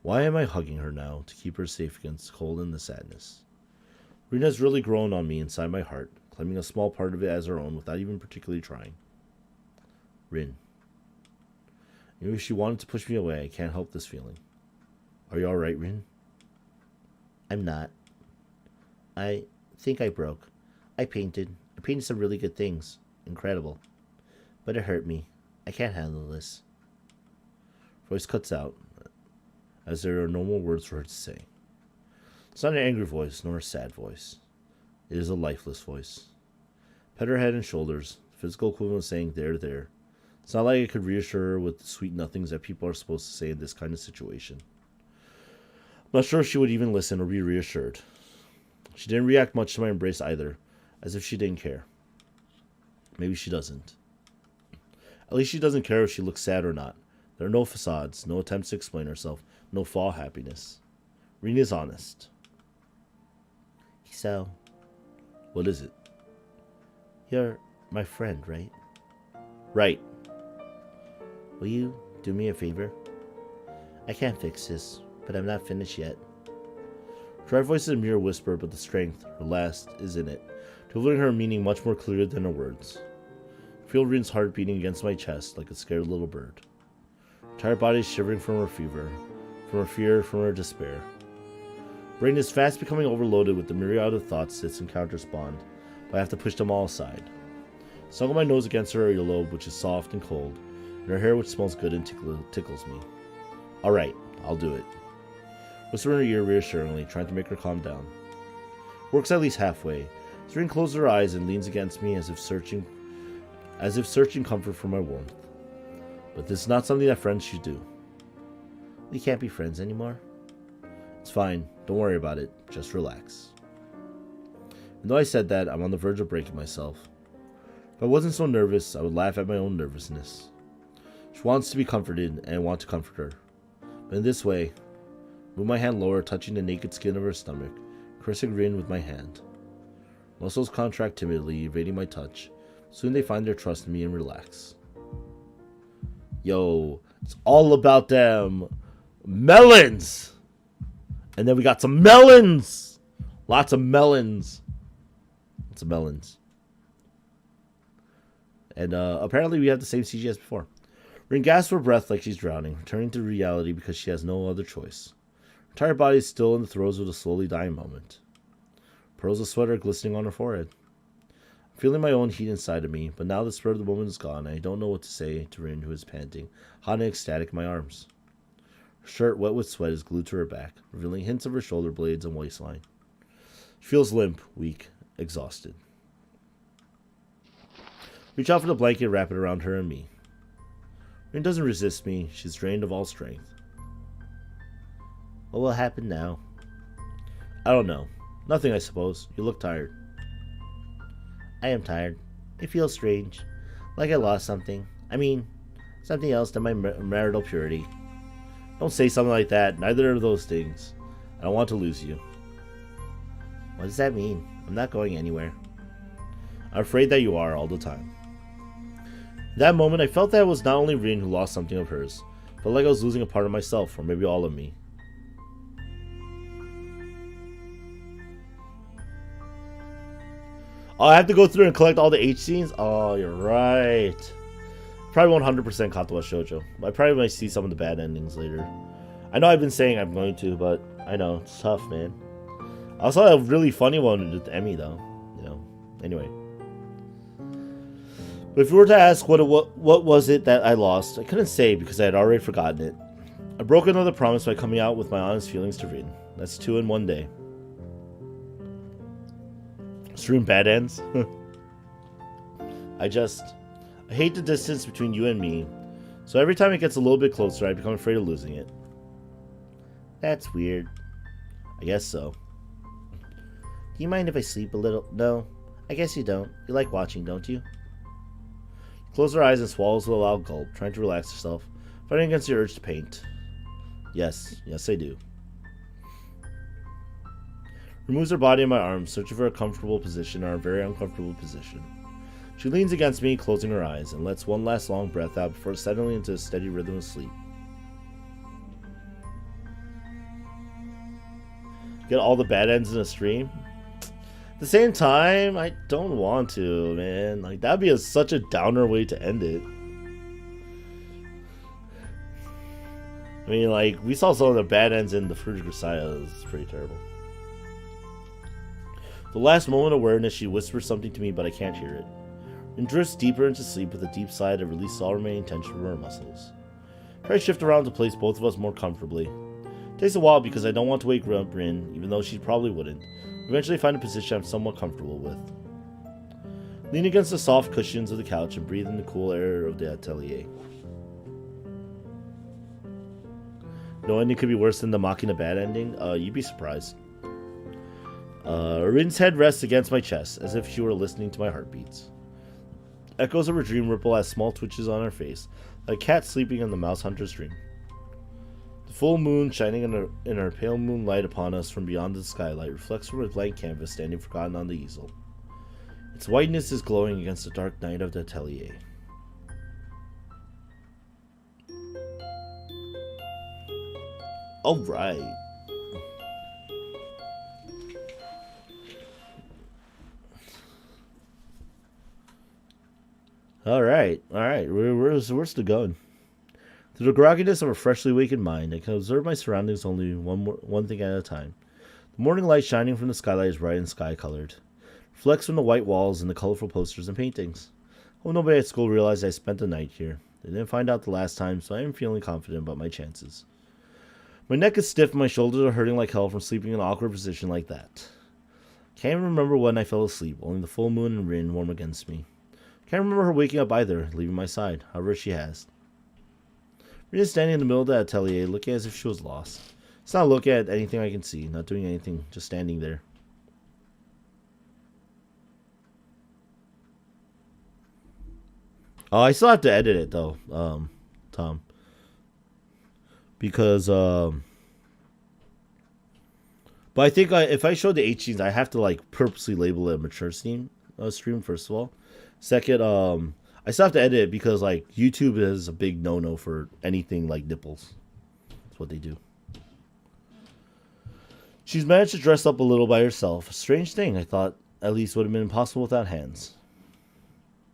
A: Why am I hugging her now to keep her safe against cold and the sadness? Rin has really grown on me inside my heart, claiming a small part of it as her own without even particularly trying. Rin. Maybe if she wanted to push me away, I can't help this feeling. Are you alright, Rin?
B: I'm not. I think I broke. I painted some really good things. Incredible. But it hurt me. I can't handle this.
A: Voice cuts out, as there are no more words for her to say. It's not an angry voice, nor a sad voice. It is a lifeless voice. Pet her head and shoulders, physical equivalent of saying, there, there. It's not like I could reassure her with the sweet nothings that people are supposed to say in this kind of situation. I'm not sure if she would even listen or be reassured. She didn't react much to my embrace either, as if she didn't care. Maybe she doesn't. At least she doesn't care if she looks sad or not. There are no facades, no attempts to explain herself, no false happiness. Rin is honest.
B: Hisao.
A: What is it?
B: You're my friend, right?
A: Right.
B: Will you do me a favor? I can't fix this, but I'm not finished yet.
A: Her voice is a mere whisper, but the strength, her last, is in it, delivering her meaning much more clearly than her words. I feel Rin's heart beating against my chest like a scared little bird. Her entire body is shivering from her fever, from her fear, from her despair. Brain is fast becoming overloaded with the myriad of thoughts its encounters spawned, but I have to push them all aside. Snuggle my nose against her earlobe, which is soft and cold, and her hair, which smells good and tickles me. Alright, I'll do it. Whisper in her ear reassuringly, trying to make her calm down. Works at least halfway. Rin closes her eyes and leans against me as if searching comfort for my warmth. But this is not something that friends should do.
B: We can't be friends anymore.
A: It's fine. Don't worry about it. Just relax. And though I said that, I'm on the verge of breaking myself. If I wasn't so nervous, I would laugh at my own nervousness. She wants to be comforted, and I want to comfort her. But in this way, move my hand lower, touching the naked skin of her stomach, caressing Rin with my hand. Muscles contract timidly, evading my touch. Soon they find their trust in me and relax. Yo, it's all about them melons! And then we got some melons! Lots of melons. Lots of melons. And apparently we have the same CG as before. Rin gasps for breath like she's drowning, returning to reality because she has no other choice. Her entire body is still in the throes of the slowly dying moment. Pearls of sweat are glistening on her forehead. I'm feeling my own heat inside of me, but now the spur of the moment is gone, and I don't know what to say to Rin, who is panting, hot and ecstatic in my arms. Her shirt, wet with sweat, is glued to her back, revealing hints of her shoulder blades and waistline. She feels limp, weak, exhausted. Reach out for the blanket and wrap it around her and me. Rin doesn't resist me. She's drained of all strength.
B: What will happen now?
A: I don't know. Nothing, I suppose. You look tired.
B: I am tired. It feels strange. Like I lost something. I mean, something else than my marital purity.
A: Don't say something like that. Neither of those things. I don't want to lose you.
B: What does that mean? I'm not going anywhere.
A: I'm afraid that you are all the time. In that moment, I felt that it was not only Rin who lost something of hers. I felt like I was losing a part of myself, or maybe all of me. Oh, I have to go through and collect all the H scenes? Oh, you're right. Probably 100% Katawa Shoujo. I probably might see some of the bad endings later. I know I've been saying I'm going to, but I know, it's tough, man. I saw a really funny one with Emmy, though. You know, anyway. But if you were to ask what was it that I lost, I couldn't say because I had already forgotten it. I broke another promise by coming out with my honest feelings to Rin. That's 2 in one day. Stream bad ends. I hate the distance between you and me. So every time it gets a little bit closer, I become afraid of losing it.
B: That's weird.
A: I guess so.
B: Do you mind if I sleep a little? No, I guess you don't. You like watching, don't you?
A: Close her eyes and swallows with a loud gulp, trying to relax herself, fighting against the urge to paint. Yes, I do. Removes her body in my arms, searching for a comfortable position or a very uncomfortable position. She leans against me, closing her eyes, and lets one last long breath out before settling into a steady rhythm of sleep. Get all the bad ends in a stream? At the same time, I don't want to, man. Like, that'd be such a downer way to end it. I mean, like, we saw some of the bad ends in the Fruit Grisaya. It's pretty terrible. The last moment of awareness, she whispers something to me, but I can't hear it. And drifts deeper into sleep with a deep sigh that releases all remaining tension from her muscles. Try to shift around to place both of us more comfortably. It takes a while because I don't want to wake Rin, even though she probably wouldn't. Eventually find a position I'm somewhat comfortable with. Lean against the soft cushions of the couch and breathe in the cool air of the atelier. No ending could be worse than the Machina bad ending? You'd be surprised. Rin's head rests against my chest, as if she were listening to my heartbeats. Echoes of her dream ripple as small twitches on her face, like a cat sleeping in the mouse hunter's dream. The full moon shining in her pale moonlight upon us from beyond the skylight reflects from a blank canvas standing forgotten on the easel. Its whiteness is glowing against the dark night of the atelier. Alright. Alright. We're still going. Through the grogginess of a freshly awakened mind, I can observe my surroundings only one thing at a time. The morning light shining from the skylight is bright and sky-colored. Reflects from the white walls and the colorful posters and paintings. Oh, nobody at school realized I spent the night here. They didn't find out the last time, so I am feeling confident about my chances. My neck is stiff and my shoulders are hurting like hell from sleeping in an awkward position like that. Can't even remember when I fell asleep, only the full moon and Rin warm against me. Can't remember her waking up either, leaving my side, however she has. Rin is standing in the middle of the atelier, looking as if she was lost. It's not looking at anything I can see, not doing anything, just standing there. Oh, I still have to edit it though, Tom. Because, but I think if I show the H scenes, I have to like purposely label it a mature stream, first of all. Second, I still have to edit it because like YouTube is a big no-no for anything like nipples. That's what they do. She's managed to dress up a little by herself. A strange thing, I thought at least would have been impossible without hands.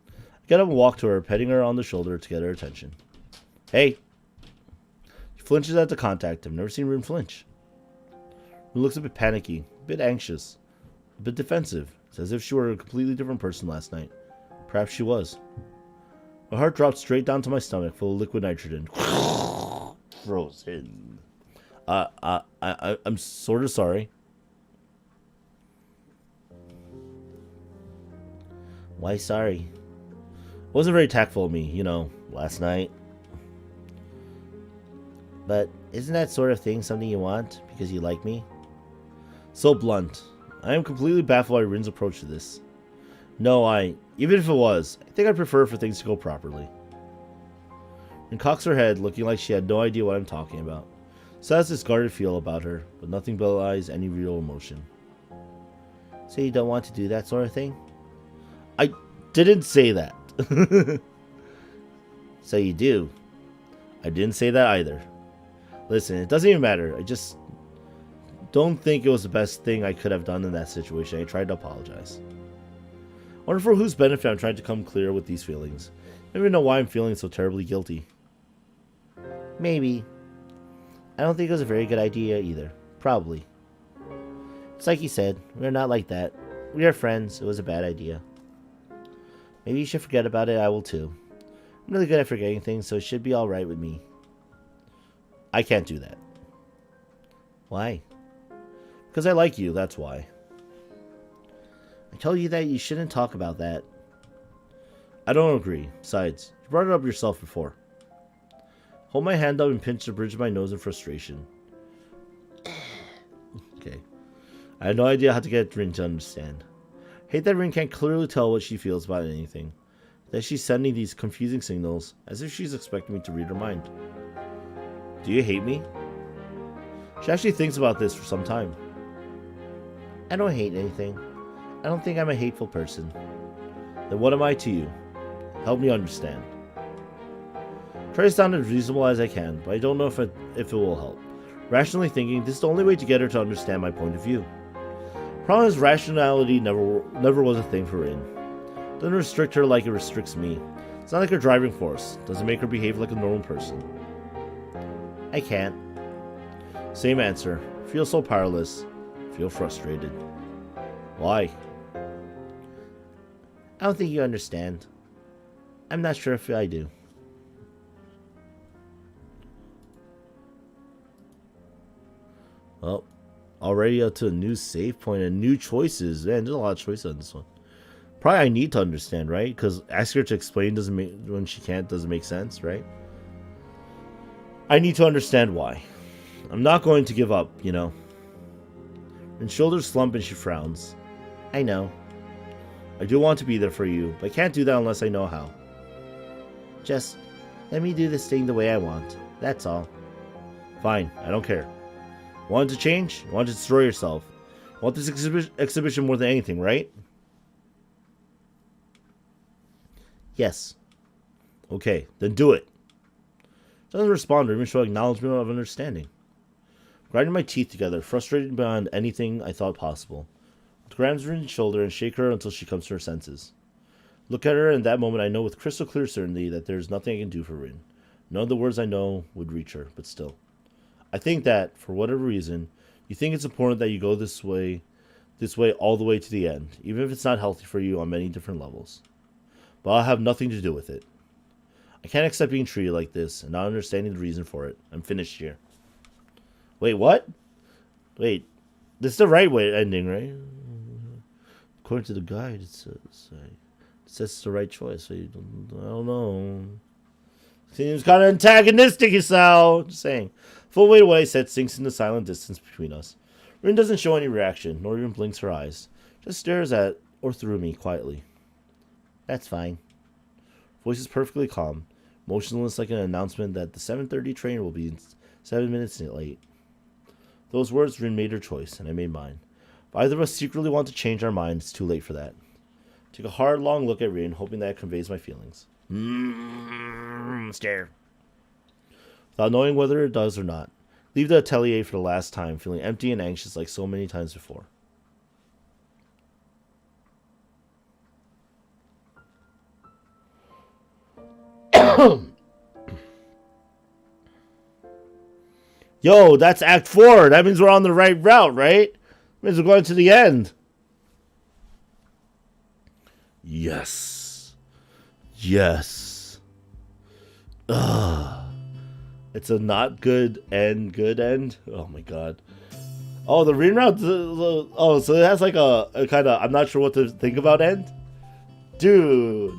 A: I get up and walk to her, petting her on the shoulder to get her attention. Hey! She flinches at the contact. I've never seen Rin flinch. Rin looks a bit panicky, a bit anxious, a bit defensive. It's as if she were a completely different person last night. Perhaps she was. My heart dropped straight down to my stomach, full of liquid nitrogen. Frozen. I'm sort of sorry.
B: Why sorry?
A: It wasn't very tactful of me, you know, last night.
B: But isn't that sort of thing something you want because you like me?
A: So blunt. I am completely baffled by Rin's approach to this. No, even if it was, I think I'd prefer for things to go properly. Rin cocks her head, looking like she had no idea what I'm talking about. So has this guarded feel about her, but nothing belies any real emotion.
B: So you don't want to do that sort of thing?
A: I didn't say that.
B: So you do?
A: I didn't say that either. Listen, it doesn't even matter. I just don't think it was the best thing I could have done in that situation. I tried to apologize. I wonder for whose benefit I'm trying to come clear with these feelings. I don't even know why I'm feeling so terribly guilty.
B: Maybe. I don't think it was a very good idea either. Probably. It's like you said, we're not like that. We are friends. It was a bad idea. Maybe you should forget about it. I will too. I'm really good at forgetting things, so it should be alright with me.
A: I can't do that.
B: Why?
A: Because I like you, that's why.
B: I told you that you shouldn't talk about that.
A: I don't agree. Besides, you brought it up yourself before. Hold my hand up and pinch the bridge of my nose in frustration. Okay. I had no idea how to get Rin to understand. Hate that Rin can't clearly tell what she feels about anything. That she's sending these confusing signals, as if she's expecting me to read her mind. Do you hate me? She actually thinks about this for some time.
B: I don't hate anything. I don't think I'm a hateful person.
A: Then what am I to you? Help me understand. Try to sound as reasonable as I can, but I don't know if it will help. Rationally thinking, this is the only way to get her to understand my point of view. Problem is, rationality never was a thing for Rin. Doesn't restrict her like it restricts me. It's not like her driving force. Doesn't make her behave like a normal person.
B: I can't.
A: Same answer. Feel so powerless. Feel frustrated. Why?
B: I don't think you understand. I'm not sure if I do.
A: Well, already up to a new save point and new choices. Man, there's a lot of choices on this one. Probably I need to understand, right? Because asking her to explain when she can't doesn't make sense, right? I need to understand why. I'm not going to give up, you know. Rin's shoulders slump and she frowns.
B: I know.
A: I do want to be there for you, but I can't do that unless I know how.
B: Just let me do this thing the way I want. That's all.
A: Fine, I don't care. Want to change? You want to destroy yourself? Want this exhibition more than anything, right?
B: Yes.
A: Okay, then do it. Doesn't respond or even show acknowledgement of understanding. Grinding my teeth together, frustrated beyond anything I thought possible. I'll grab Rin's shoulder and shake her until she comes to her senses. Look at her, and in that moment I know with crystal clear certainty that there's nothing I can do for Rin. None of the words I know would reach her, but still. I think that, for whatever reason, you think it's important that you go this way all the way to the end, even if it's not healthy for you on many different levels. But I'll have nothing to do with it. I can't accept being treated like this and not understanding the reason for it. I'm finished here. Wait, what? Wait, this is the right way ending, right? According to the guide, it says it's the right choice. I don't know. Seems kind of antagonistic, Hisao. Just saying. Full weight of what I said sinks into silent distance between us. Rin doesn't show any reaction, nor even blinks her eyes. Just stares at or through me quietly.
B: That's fine.
A: Voice is perfectly calm, motionless like an announcement that the 7:30 train will be 7 minutes late. Those words, Rin made her choice, and I made mine. If either of us secretly want to change our mind, it's too late for that. Take a hard, long look at Rin, hoping that it conveys my feelings. Stare. Without knowing whether it does or not. Leave the atelier for the last time, feeling empty and anxious like so many times before. Yo, that's Act 4. That means we're on the right route, right? That means we're going to the end. Yes. Yes. Ugh. It's a not good end, Oh my god. Oh, the Rin route. Oh, so it has like a kind of, I'm not sure what to think about end? Dude.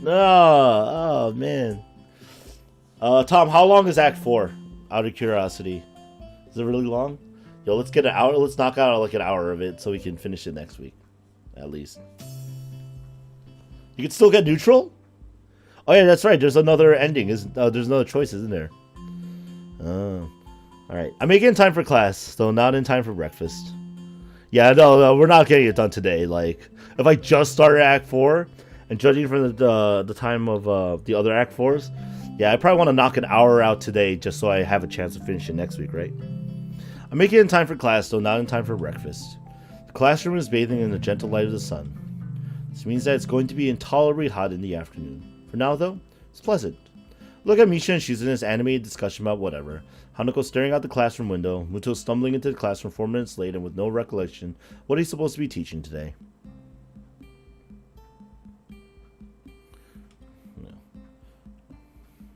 A: No. Oh, man. Tom, how long is Act 4? Out of curiosity. Is it really long? Yo, let's get an hour. Let's knock out like an hour of it so we can finish it next week. At least. You can still get neutral? Oh yeah, that's right. There's another ending. There's another choice, isn't there? Oh. Alright. I'm making in time for class, so not in time for breakfast. Yeah, no, we're not getting it done today. Like, if I just started Act 4, and judging from the time of the other Act 4s, yeah, I probably want to knock an hour out today just so I have a chance to finish it next week, right? I'm making it in time for class, though not in time for breakfast. The classroom is bathing in the gentle light of the sun. This means that it's going to be intolerably hot in the afternoon. For now, though, it's pleasant. Look at Misha and she's in this animated discussion about whatever. Hanako staring out the classroom window, Muto stumbling into the classroom 4 minutes late and with no recollection what he's supposed to be teaching today.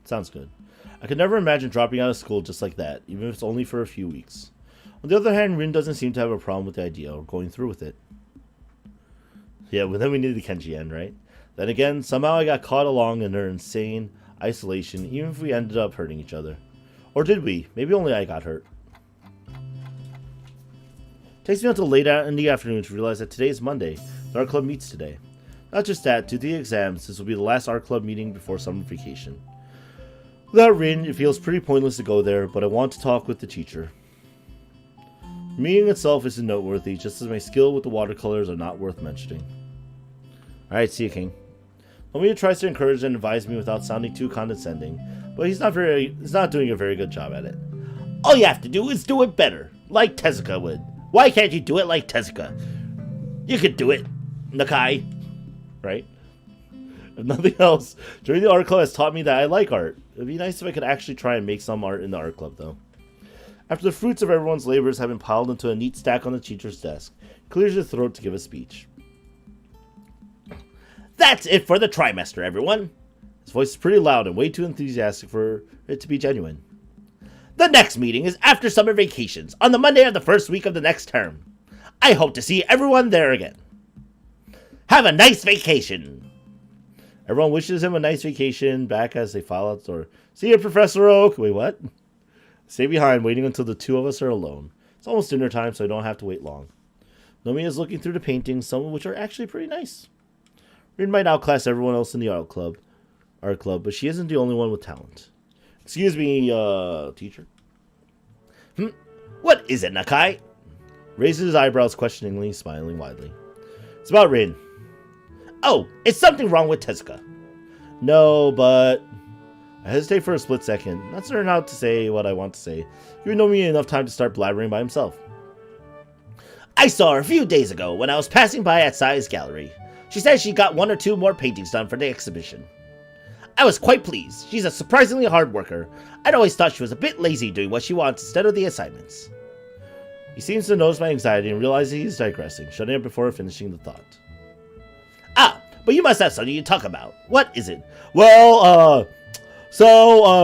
A: Sounds good. I could never imagine dropping out of school just like that, even if it's only for a few weeks. On the other hand, Rin doesn't seem to have a problem with the idea or going through with it. Yeah, but then we needed the Kenji end, right? Then again, somehow I got caught along in her insane isolation, even if we ended up hurting each other. Or did we? Maybe only I got hurt. Takes me until late in the afternoon to realize that today is Monday. The art club meets today. Not just that, due to the exams, this will be the last art club meeting before summer vacation. Without Rin, it feels pretty pointless to go there, but I want to talk with the teacher. The meeting itself isn't noteworthy, just as my skill with the watercolors are not worth mentioning. Alright, see you, King. Nomiya tries to encourage and advise me without sounding too condescending, but he's not doing a very good job at it.
B: All you have to do is do it better, like Tezuka would. Why can't you do it like Tezuka? You could do it, Nakai.
A: Right? If nothing else, joining the art club has taught me that I like art. It'd be nice if I could actually try and make some art in the art club, though. After the fruits of everyone's labors have been piled into a neat stack on the teacher's desk, he clears his throat to give a speech.
B: That's it for the trimester, everyone.
A: His voice is pretty loud and way too enthusiastic for it to be genuine.
B: The next meeting is after summer vacations, on the Monday of the first week of the next term. I hope to see everyone there again. Have a nice vacation.
A: Everyone wishes him a nice vacation back as they file out the door. See you, Professor Oak. Wait, what? Stay behind, waiting until the two of us are alone. It's almost dinner time, so I don't have to wait long. Nomiya is looking through the paintings, some of which are actually pretty nice. Rin might outclass everyone else in the art club, but she isn't the only one with talent. Excuse me, teacher.
B: What is it, Nakai?
A: Raises his eyebrows questioningly, smiling widely. It's about Rin.
B: Oh, is something wrong with Tezuka?
A: No, but... I hesitate for a split second, not certain how to say what I want to say, giving Nomiya enough time to start blabbering by himself.
B: I saw her a few days ago when I was passing by at Sai's gallery. She said she got 1 or 2 more paintings done for the exhibition. I was quite pleased. She's a surprisingly hard worker. I'd always thought she was a bit lazy doing what she wants instead of the assignments.
A: He seems to notice my anxiety and realizes he's digressing, shutting up before finishing the thought.
B: Ah, but you must have something to talk about. What is it?
A: Well,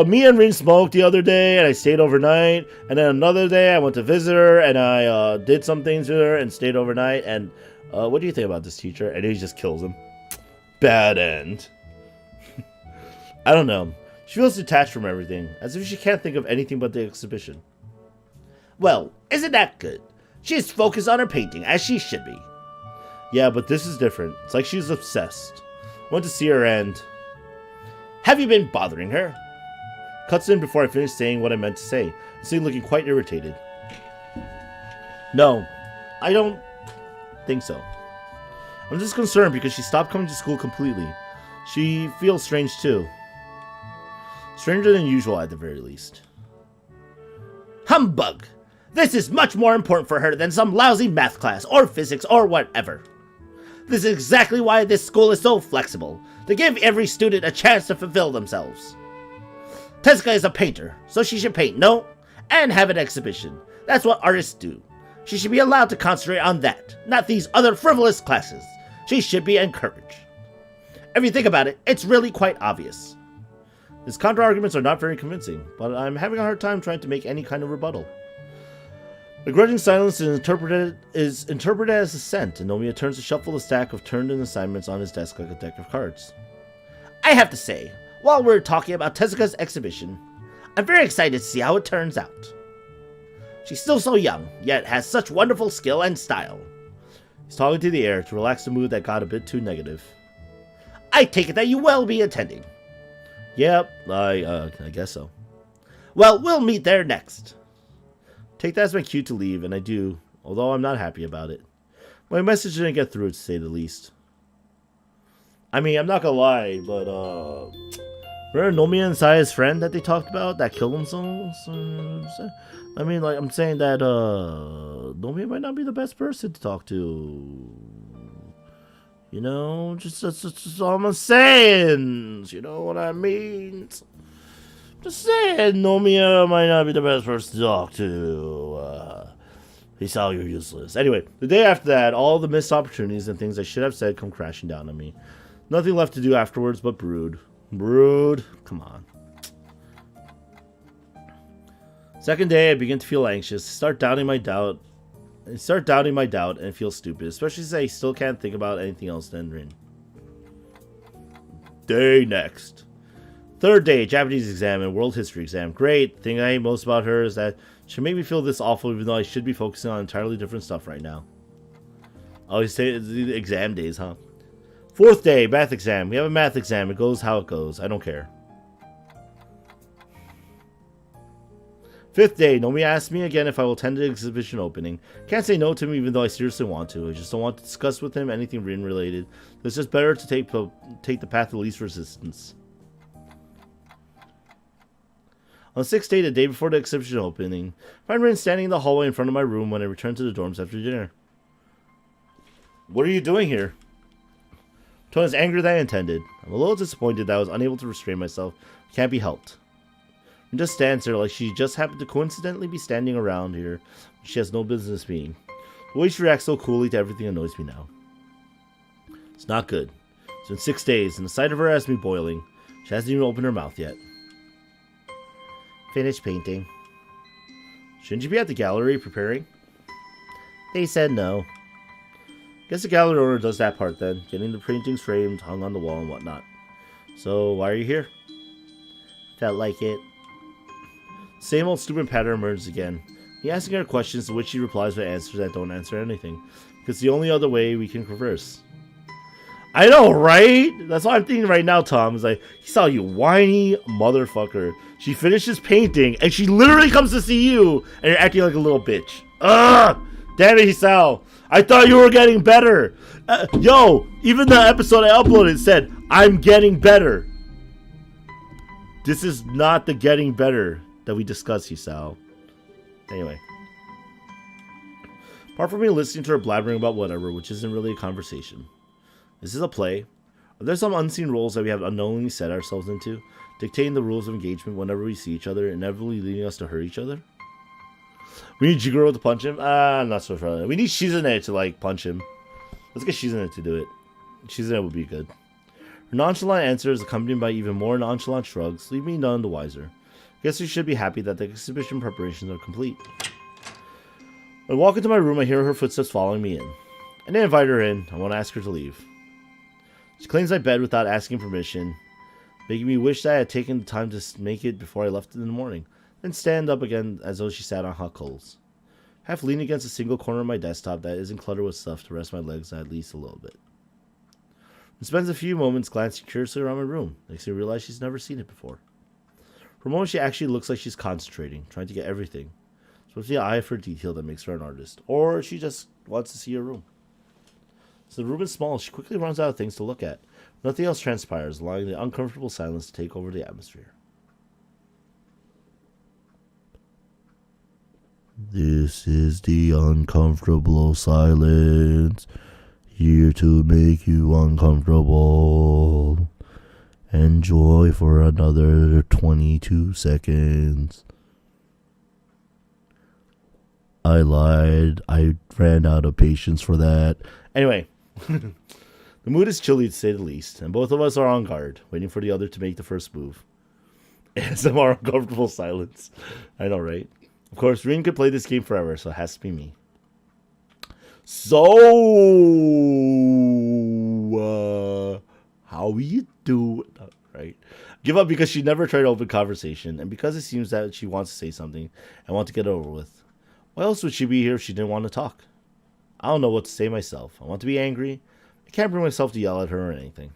A: me and Rin smoked the other day, and I stayed overnight. And then another day, I went to visit her, and I did some things with her and stayed overnight. And what do you think about this, teacher? And he just kills him. Bad end. I don't know. She feels detached from everything, as if she can't think of anything but the exhibition.
B: Well, isn't that good? She's focused on her painting, as she should be.
A: Yeah, but this is different. It's like she's obsessed. I went to see her and...
B: Have you been bothering her?
A: Cuts in before I finish saying what I meant to say, and looking quite irritated. No, I don't think so. I'm just concerned because she stopped coming to school completely. She feels strange too. Stranger than usual at the very least.
B: Humbug! This is much more important for her than some lousy math class or physics or whatever. This is exactly why this school is so flexible, to give every student a chance to fulfill themselves. Tezuka is a painter, so she should paint, no? And have an exhibition. That's what artists do. She should be allowed to concentrate on that, not these other frivolous classes. She should be encouraged. If you think about it, it's really quite obvious.
A: His counter-arguments are not very convincing, but I'm having a hard time trying to make any kind of rebuttal. The grudging silence is interpreted as assent, and Nomiya turns to shuffle the stack of turned-in assignments on his desk like a deck of cards.
B: I have to say, while we're talking about Tezuka's exhibition, I'm very excited to see how it turns out. She's still so young, yet has such wonderful skill and style.
A: He's talking to the air to relax the mood that got a bit too negative.
B: I take it that you will be attending.
A: Yep, I guess so.
B: Well, we'll meet there next.
A: Take that as my cue to leave, and I do, although I'm not happy about it. My message didn't get through, to say the least. I mean, I'm not gonna lie, but, remember Nomiya and Saya's friend that they talked about, that killed themselves? I mean, like, I'm saying that, Nomiya might not be the best person to talk to. You know, just all I'm saying. You know what I mean? Just saying, Nomiya might not be the best person to talk to. Hisao, you're useless. Anyway, the day after that, all the missed opportunities and things I should have said come crashing down on me. Nothing left to do afterwards but brood. Brood? Come on. Second day, I begin to feel anxious, start doubting my doubt and feel stupid, especially since I still can't think about anything else than Rin. Day next. Third day, Japanese exam and world history exam. Great. The thing I hate most about her is that she made me feel this awful even though I should be focusing on entirely different stuff right now. I always say it's the exam days, huh? Fourth day, math exam. We have a math exam. It goes how it goes. I don't care. Fifth day, Nomi asked me again if I will attend the exhibition opening. Can't say no to him even though I seriously want to. I just don't want to discuss with him anything Rin related. It's just better to take the path of least resistance. On the sixth day, the day before the exhibition opening, I find Rin standing in the hallway in front of my room when I return to the dorms after dinner. What are you doing here? Tone is angrier than I intended. I'm a little disappointed that I was unable to restrain myself. It can't be helped. And just stands there like she just happened to coincidentally be standing around here. She has no business being. The way she reacts so coolly to everything annoys me now. It's not good. It's been 6 days, and the sight of her has me boiling. She hasn't even opened her mouth yet.
B: Finished painting.
A: Shouldn't you be at the gallery preparing?
B: They said no.
A: Guess the gallery owner does that part then, getting the paintings framed, hung on the wall, and whatnot. So, why are you here?
B: Felt like it.
A: Same old stupid pattern emerges again. Me asking her questions to which she replies with answers that don't answer anything. Because the only other way we can converse. I know, right? That's what I'm thinking right now, Tom. Is like, Hisao, you whiny motherfucker. She finishes painting, and she literally comes to see you, and you're acting like a little bitch. Ugh! Damn it, Hisao. I thought you were getting better. Yo, even the episode I uploaded said, I'm getting better. This is not the getting better that we discussed, Hisao. Anyway. Apart from me listening to her blabbering about whatever, which isn't really a conversation. This is a play. Are there some unseen roles that we have unknowingly set ourselves into, dictating the rules of engagement whenever we see each other, inevitably leading us to hurt each other? We need Jigoro to punch him? I'm not so sure. We need Shizune to, like, punch him. Let's get Shizune to do it. Shizune would be good. Her nonchalant answer is accompanied by even more nonchalant shrugs, leaving me none the wiser. Guess we should be happy that the exhibition preparations are complete. When I walk into my room, I hear her footsteps following me in. I didn't invite her in. I want to ask her to leave. She cleans my bed without asking permission, making me wish that I had taken the time to make it before I left in the morning, then stand up again as though she sat on hot coals. Half leaning against a single corner of my desktop that isn't cluttered with stuff to rest my legs at least a little bit. And spends a few moments glancing curiously around my room, makes me realize she's never seen it before. For a moment, she actually looks like she's concentrating, trying to get everything. It's with the eye for detail that makes her an artist, or she just wants to see her room. So the room is small, she quickly runs out of things to look at. Nothing else transpires, allowing the uncomfortable silence to take over the atmosphere. This is the uncomfortable silence, here to make you uncomfortable. Enjoy for another 22 seconds. I lied. I ran out of patience for that. Anyway, the mood is chilly to say the least, and both of us are on guard, waiting for the other to make the first move. ASMR uncomfortable silence. I know, right? Of course, Rin could play this game forever, so it has to be me. So, how you do? Right? Give up because she never tried to open conversation, and because it seems that she wants to say something and want to get it over with. Why else would she be here if she didn't want to talk? I don't know what to say myself. I want to be angry. I can't bring myself to yell at her or anything.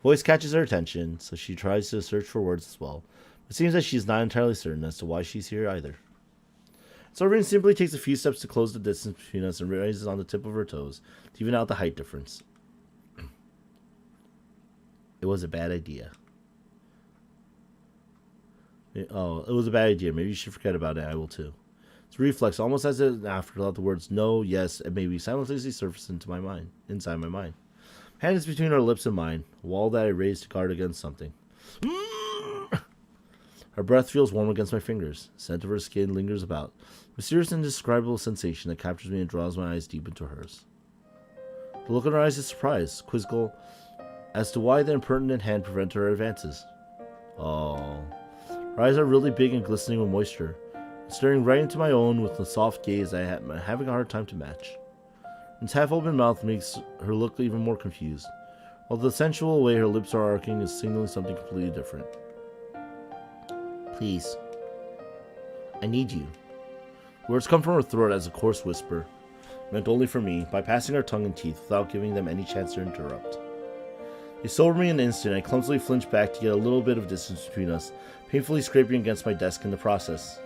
A: Voice catches her attention, so she tries to search for words as well. It seems that she's not entirely certain as to why she's here either. So Rin simply takes a few steps to close the distance between us and raises on the tip of her toes to even out the height difference. It was a bad idea. Oh, it was a bad idea. Maybe you should forget about it. I will too. It's a reflex, almost as if afterthought the words no, yes, and maybe simultaneously surface inside my mind. Hand is between her lips and mine, a wall that I raised to guard against something. Her breath feels warm against my fingers. The scent of her skin lingers about. Mysterious and indescribable sensation that captures me and draws my eyes deep into hers. The look in her eyes is surprise, quizzical, as to why the impertinent hand prevented her advances. Oh. Her eyes are really big and glistening with moisture. staring right into my own with a soft gaze I'm having a hard time to match. Its half-open mouth makes her look even more confused, while the sensual way her lips are arcing is signaling something completely different.
B: Please. I need you.
A: Words come from her throat as a coarse whisper, meant only for me, bypassing her tongue and teeth without giving them any chance to interrupt. They sobered me in an instant, and I clumsily flinched back to get a little bit of distance between us, painfully scraping against my desk in the process.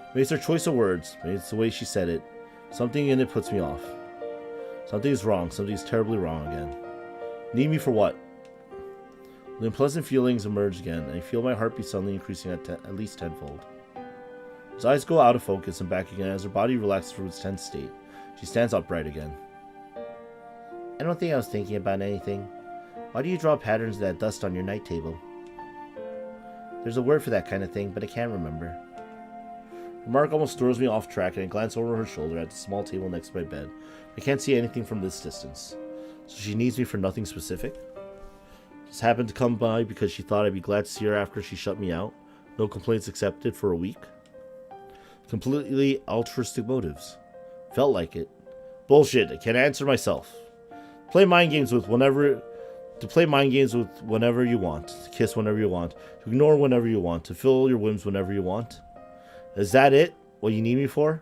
A: Maybe it's her choice of words, maybe it's the way she said it. Something in it puts me off. Something is wrong, something is terribly wrong again. Need me for what? The unpleasant feelings emerge again, and I feel my heartbeat suddenly increasing at least tenfold. His eyes go out of focus and back again as her body relaxes from its tense state. She stands upright again.
B: I don't think I was thinking about anything. Why do you draw patterns of that dust on your night table? There's a word for that kind of thing, but I can't remember.
A: Her remark almost throws me off track, and I glance over her shoulder at the small table next to my bed. I can't see anything from this distance. So she needs me for nothing specific? Just happened to come by because she thought I'd be glad to see her after she shut me out. No complaints accepted for a week. Completely altruistic motives. Felt like it. Bullshit, I can't answer myself. Play mind games with whenever you want, to kiss whenever you want, to ignore whenever you want, to fill your whims whenever you want. Is that it? What you need me for?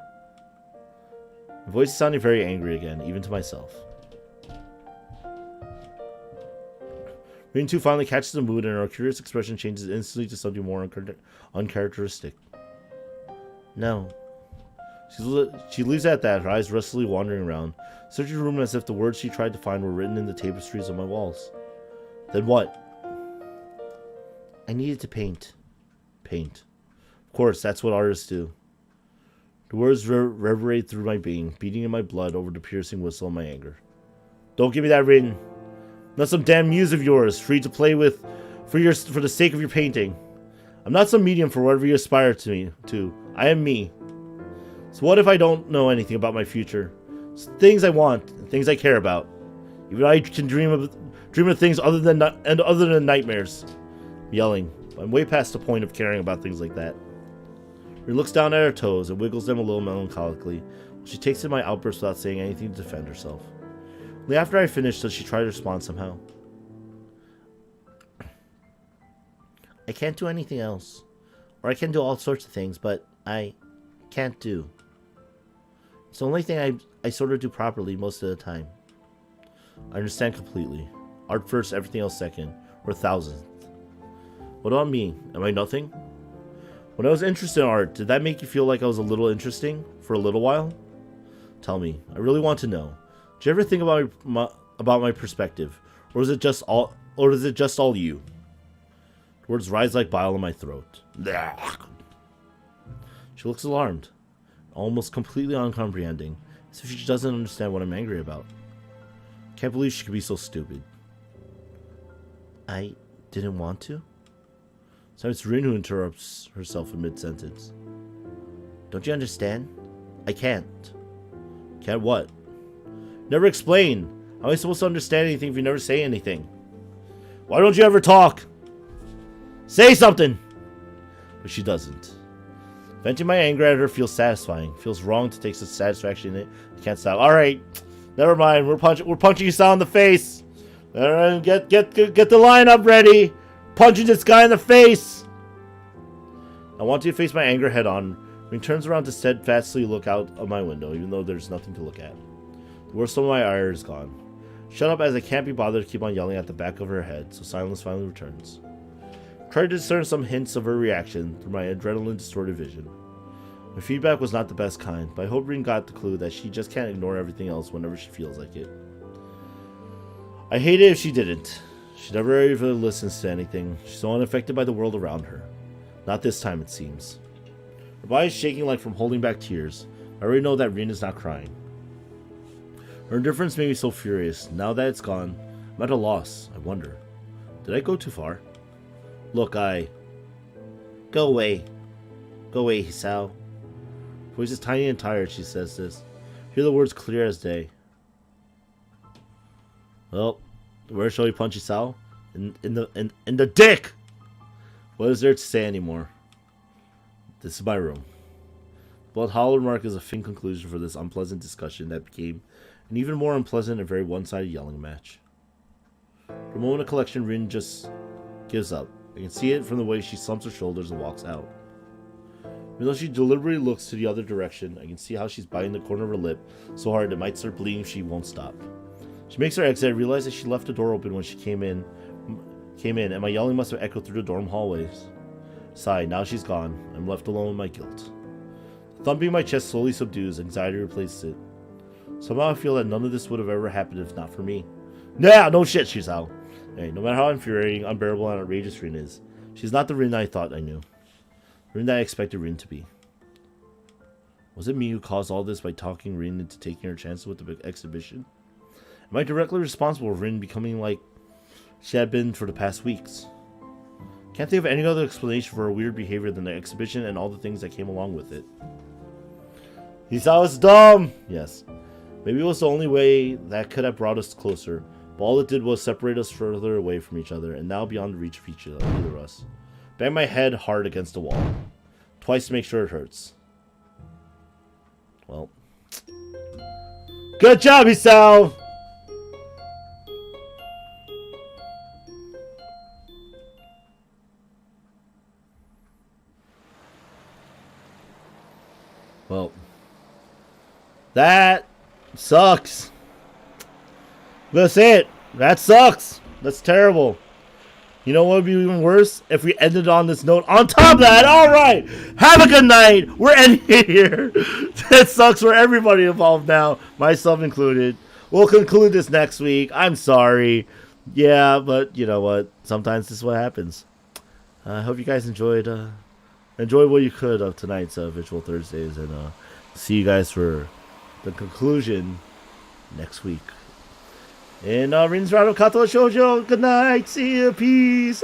A: My voice is sounding very angry again, even to myself. Rin 2 finally catches the mood, and her curious expression changes instantly to something more uncharacteristic.
B: No.
A: She leaves it at that, her eyes restlessly wandering around, searching the room as if the words she tried to find were written in the tapestries on my walls. Then what?
B: I needed to paint.
A: Paint. Of course, that's what artists do. The words reverberate through my being, beating in my blood over the piercing whistle of my anger. Don't give me that, Rin. Not some damn muse of yours, free to play with for the sake of your painting. I'm not some medium for whatever you aspire to. I am me. So what if I don't know anything about my future? It's things I want, and things I care about. Even I can dream of things other than nightmares. I'm yelling. I'm way past the point of caring about things like that. She looks down at her toes and wiggles them a little melancholically. She takes in my outburst without saying anything to defend herself. Only after I finish does she try to respond somehow.
B: I can't do anything else. Or I can do all sorts of things, but I can't do. It's the only thing I sort of do properly most of the time.
A: I understand completely. Art first, everything else second. Or thousandth. What about me? Am I nothing? When I was interested in art, did that make you feel like I was a little interesting? For a little while? Tell me. I really want to know. Did you ever think about my perspective? Or is it just all you? The words rise like bile in my throat. She looks alarmed. Almost completely uncomprehending. As if she doesn't understand what I'm angry about. Can't believe she could be so stupid.
B: I didn't want to?
A: So it's Rin who interrupts herself in mid-sentence.
B: Don't you understand? I can't.
A: Can't what? Never explain. How am I supposed to understand anything if you never say anything? Why don't you ever talk? Say something! But she doesn't. Venting my anger at her feels satisfying. Feels wrong to take such satisfaction in it. I can't stop. Alright. Never mind. We're punching Hisao in the face. Alright, get the lineup ready. Punching this guy in the face. I want to face my anger head on. Ring turns around to steadfastly look out of my window, even though there's nothing to look at. The worst of my ire is gone. Shut up, as I can't be bothered to keep on yelling at the back of her head, so silence finally returns. Try to discern some hints of her reaction through my adrenaline-distorted vision. My feedback was not the best kind, but I hope Rin got the clue that she just can't ignore everything else whenever she feels like it. I hate it if she didn't. She never even listens to anything. She's so unaffected by the world around her. Not this time, it seems. Her body is shaking like from holding back tears. I already know that Rin is not crying. Her indifference made me so furious. Now that it's gone, I'm at a loss. I wonder. Did I go too far? Look,
B: Go away. Go away, Hisao.
A: Her voice is tiny and tired, she says this. I hear the words clear as day. Well, where shall we punch Hisao? In the dick! What is there to say anymore? This is my room. But hollow remark is a fitting conclusion for this unpleasant discussion that became an even more unpleasant and very one-sided yelling match. For a moment of collection, Rin just gives up. I can see it from the way she slumps her shoulders and walks out. Even though she deliberately looks to the other direction, I can see how she's biting the corner of her lip so hard it might start bleeding if she won't stop. She makes her exit and realizes she left the door open when she came in, and my yelling must have echoed through the dorm hallways. Sigh, now she's gone. I'm left alone with my guilt. The thumping in my chest slowly subdues, anxiety replaces it. Somehow I feel that none of this would have ever happened if not for me. Nah, no shit, Hisao. Hey, no matter how infuriating, unbearable, and outrageous Rin is, she's not the Rin I thought I knew. The Rin that I expected Rin to be. Was it me who caused all this by talking Rin into taking her chances with the exhibition? Am I directly responsible for Rin becoming like she had been for the past weeks? Can't think of any other explanation for her weird behavior than the exhibition and all the things that came along with it. Hisao is dumb! Yes. Maybe it was the only way that could have brought us closer, but all it did was separate us further away from each other and now beyond the reach of either of us. Bang my head hard against the wall. Twice to make sure it hurts. Well. Good job, Hisao! Well. That sucks. That's it. That sucks. That's terrible. You know what would be even worse? If we ended on this note. On top of that, alright! Have a good night! We're ending it here. That sucks for everybody involved now, myself included. We'll conclude this next week. I'm sorry. Yeah, but you know what? Sometimes this is what happens. I hope you guys enjoyed what you could of tonight's Virtual Thursdays, and see you guys for the conclusion next week. And Rin's round of Katawa Shoujo. Good night. See you. Peace.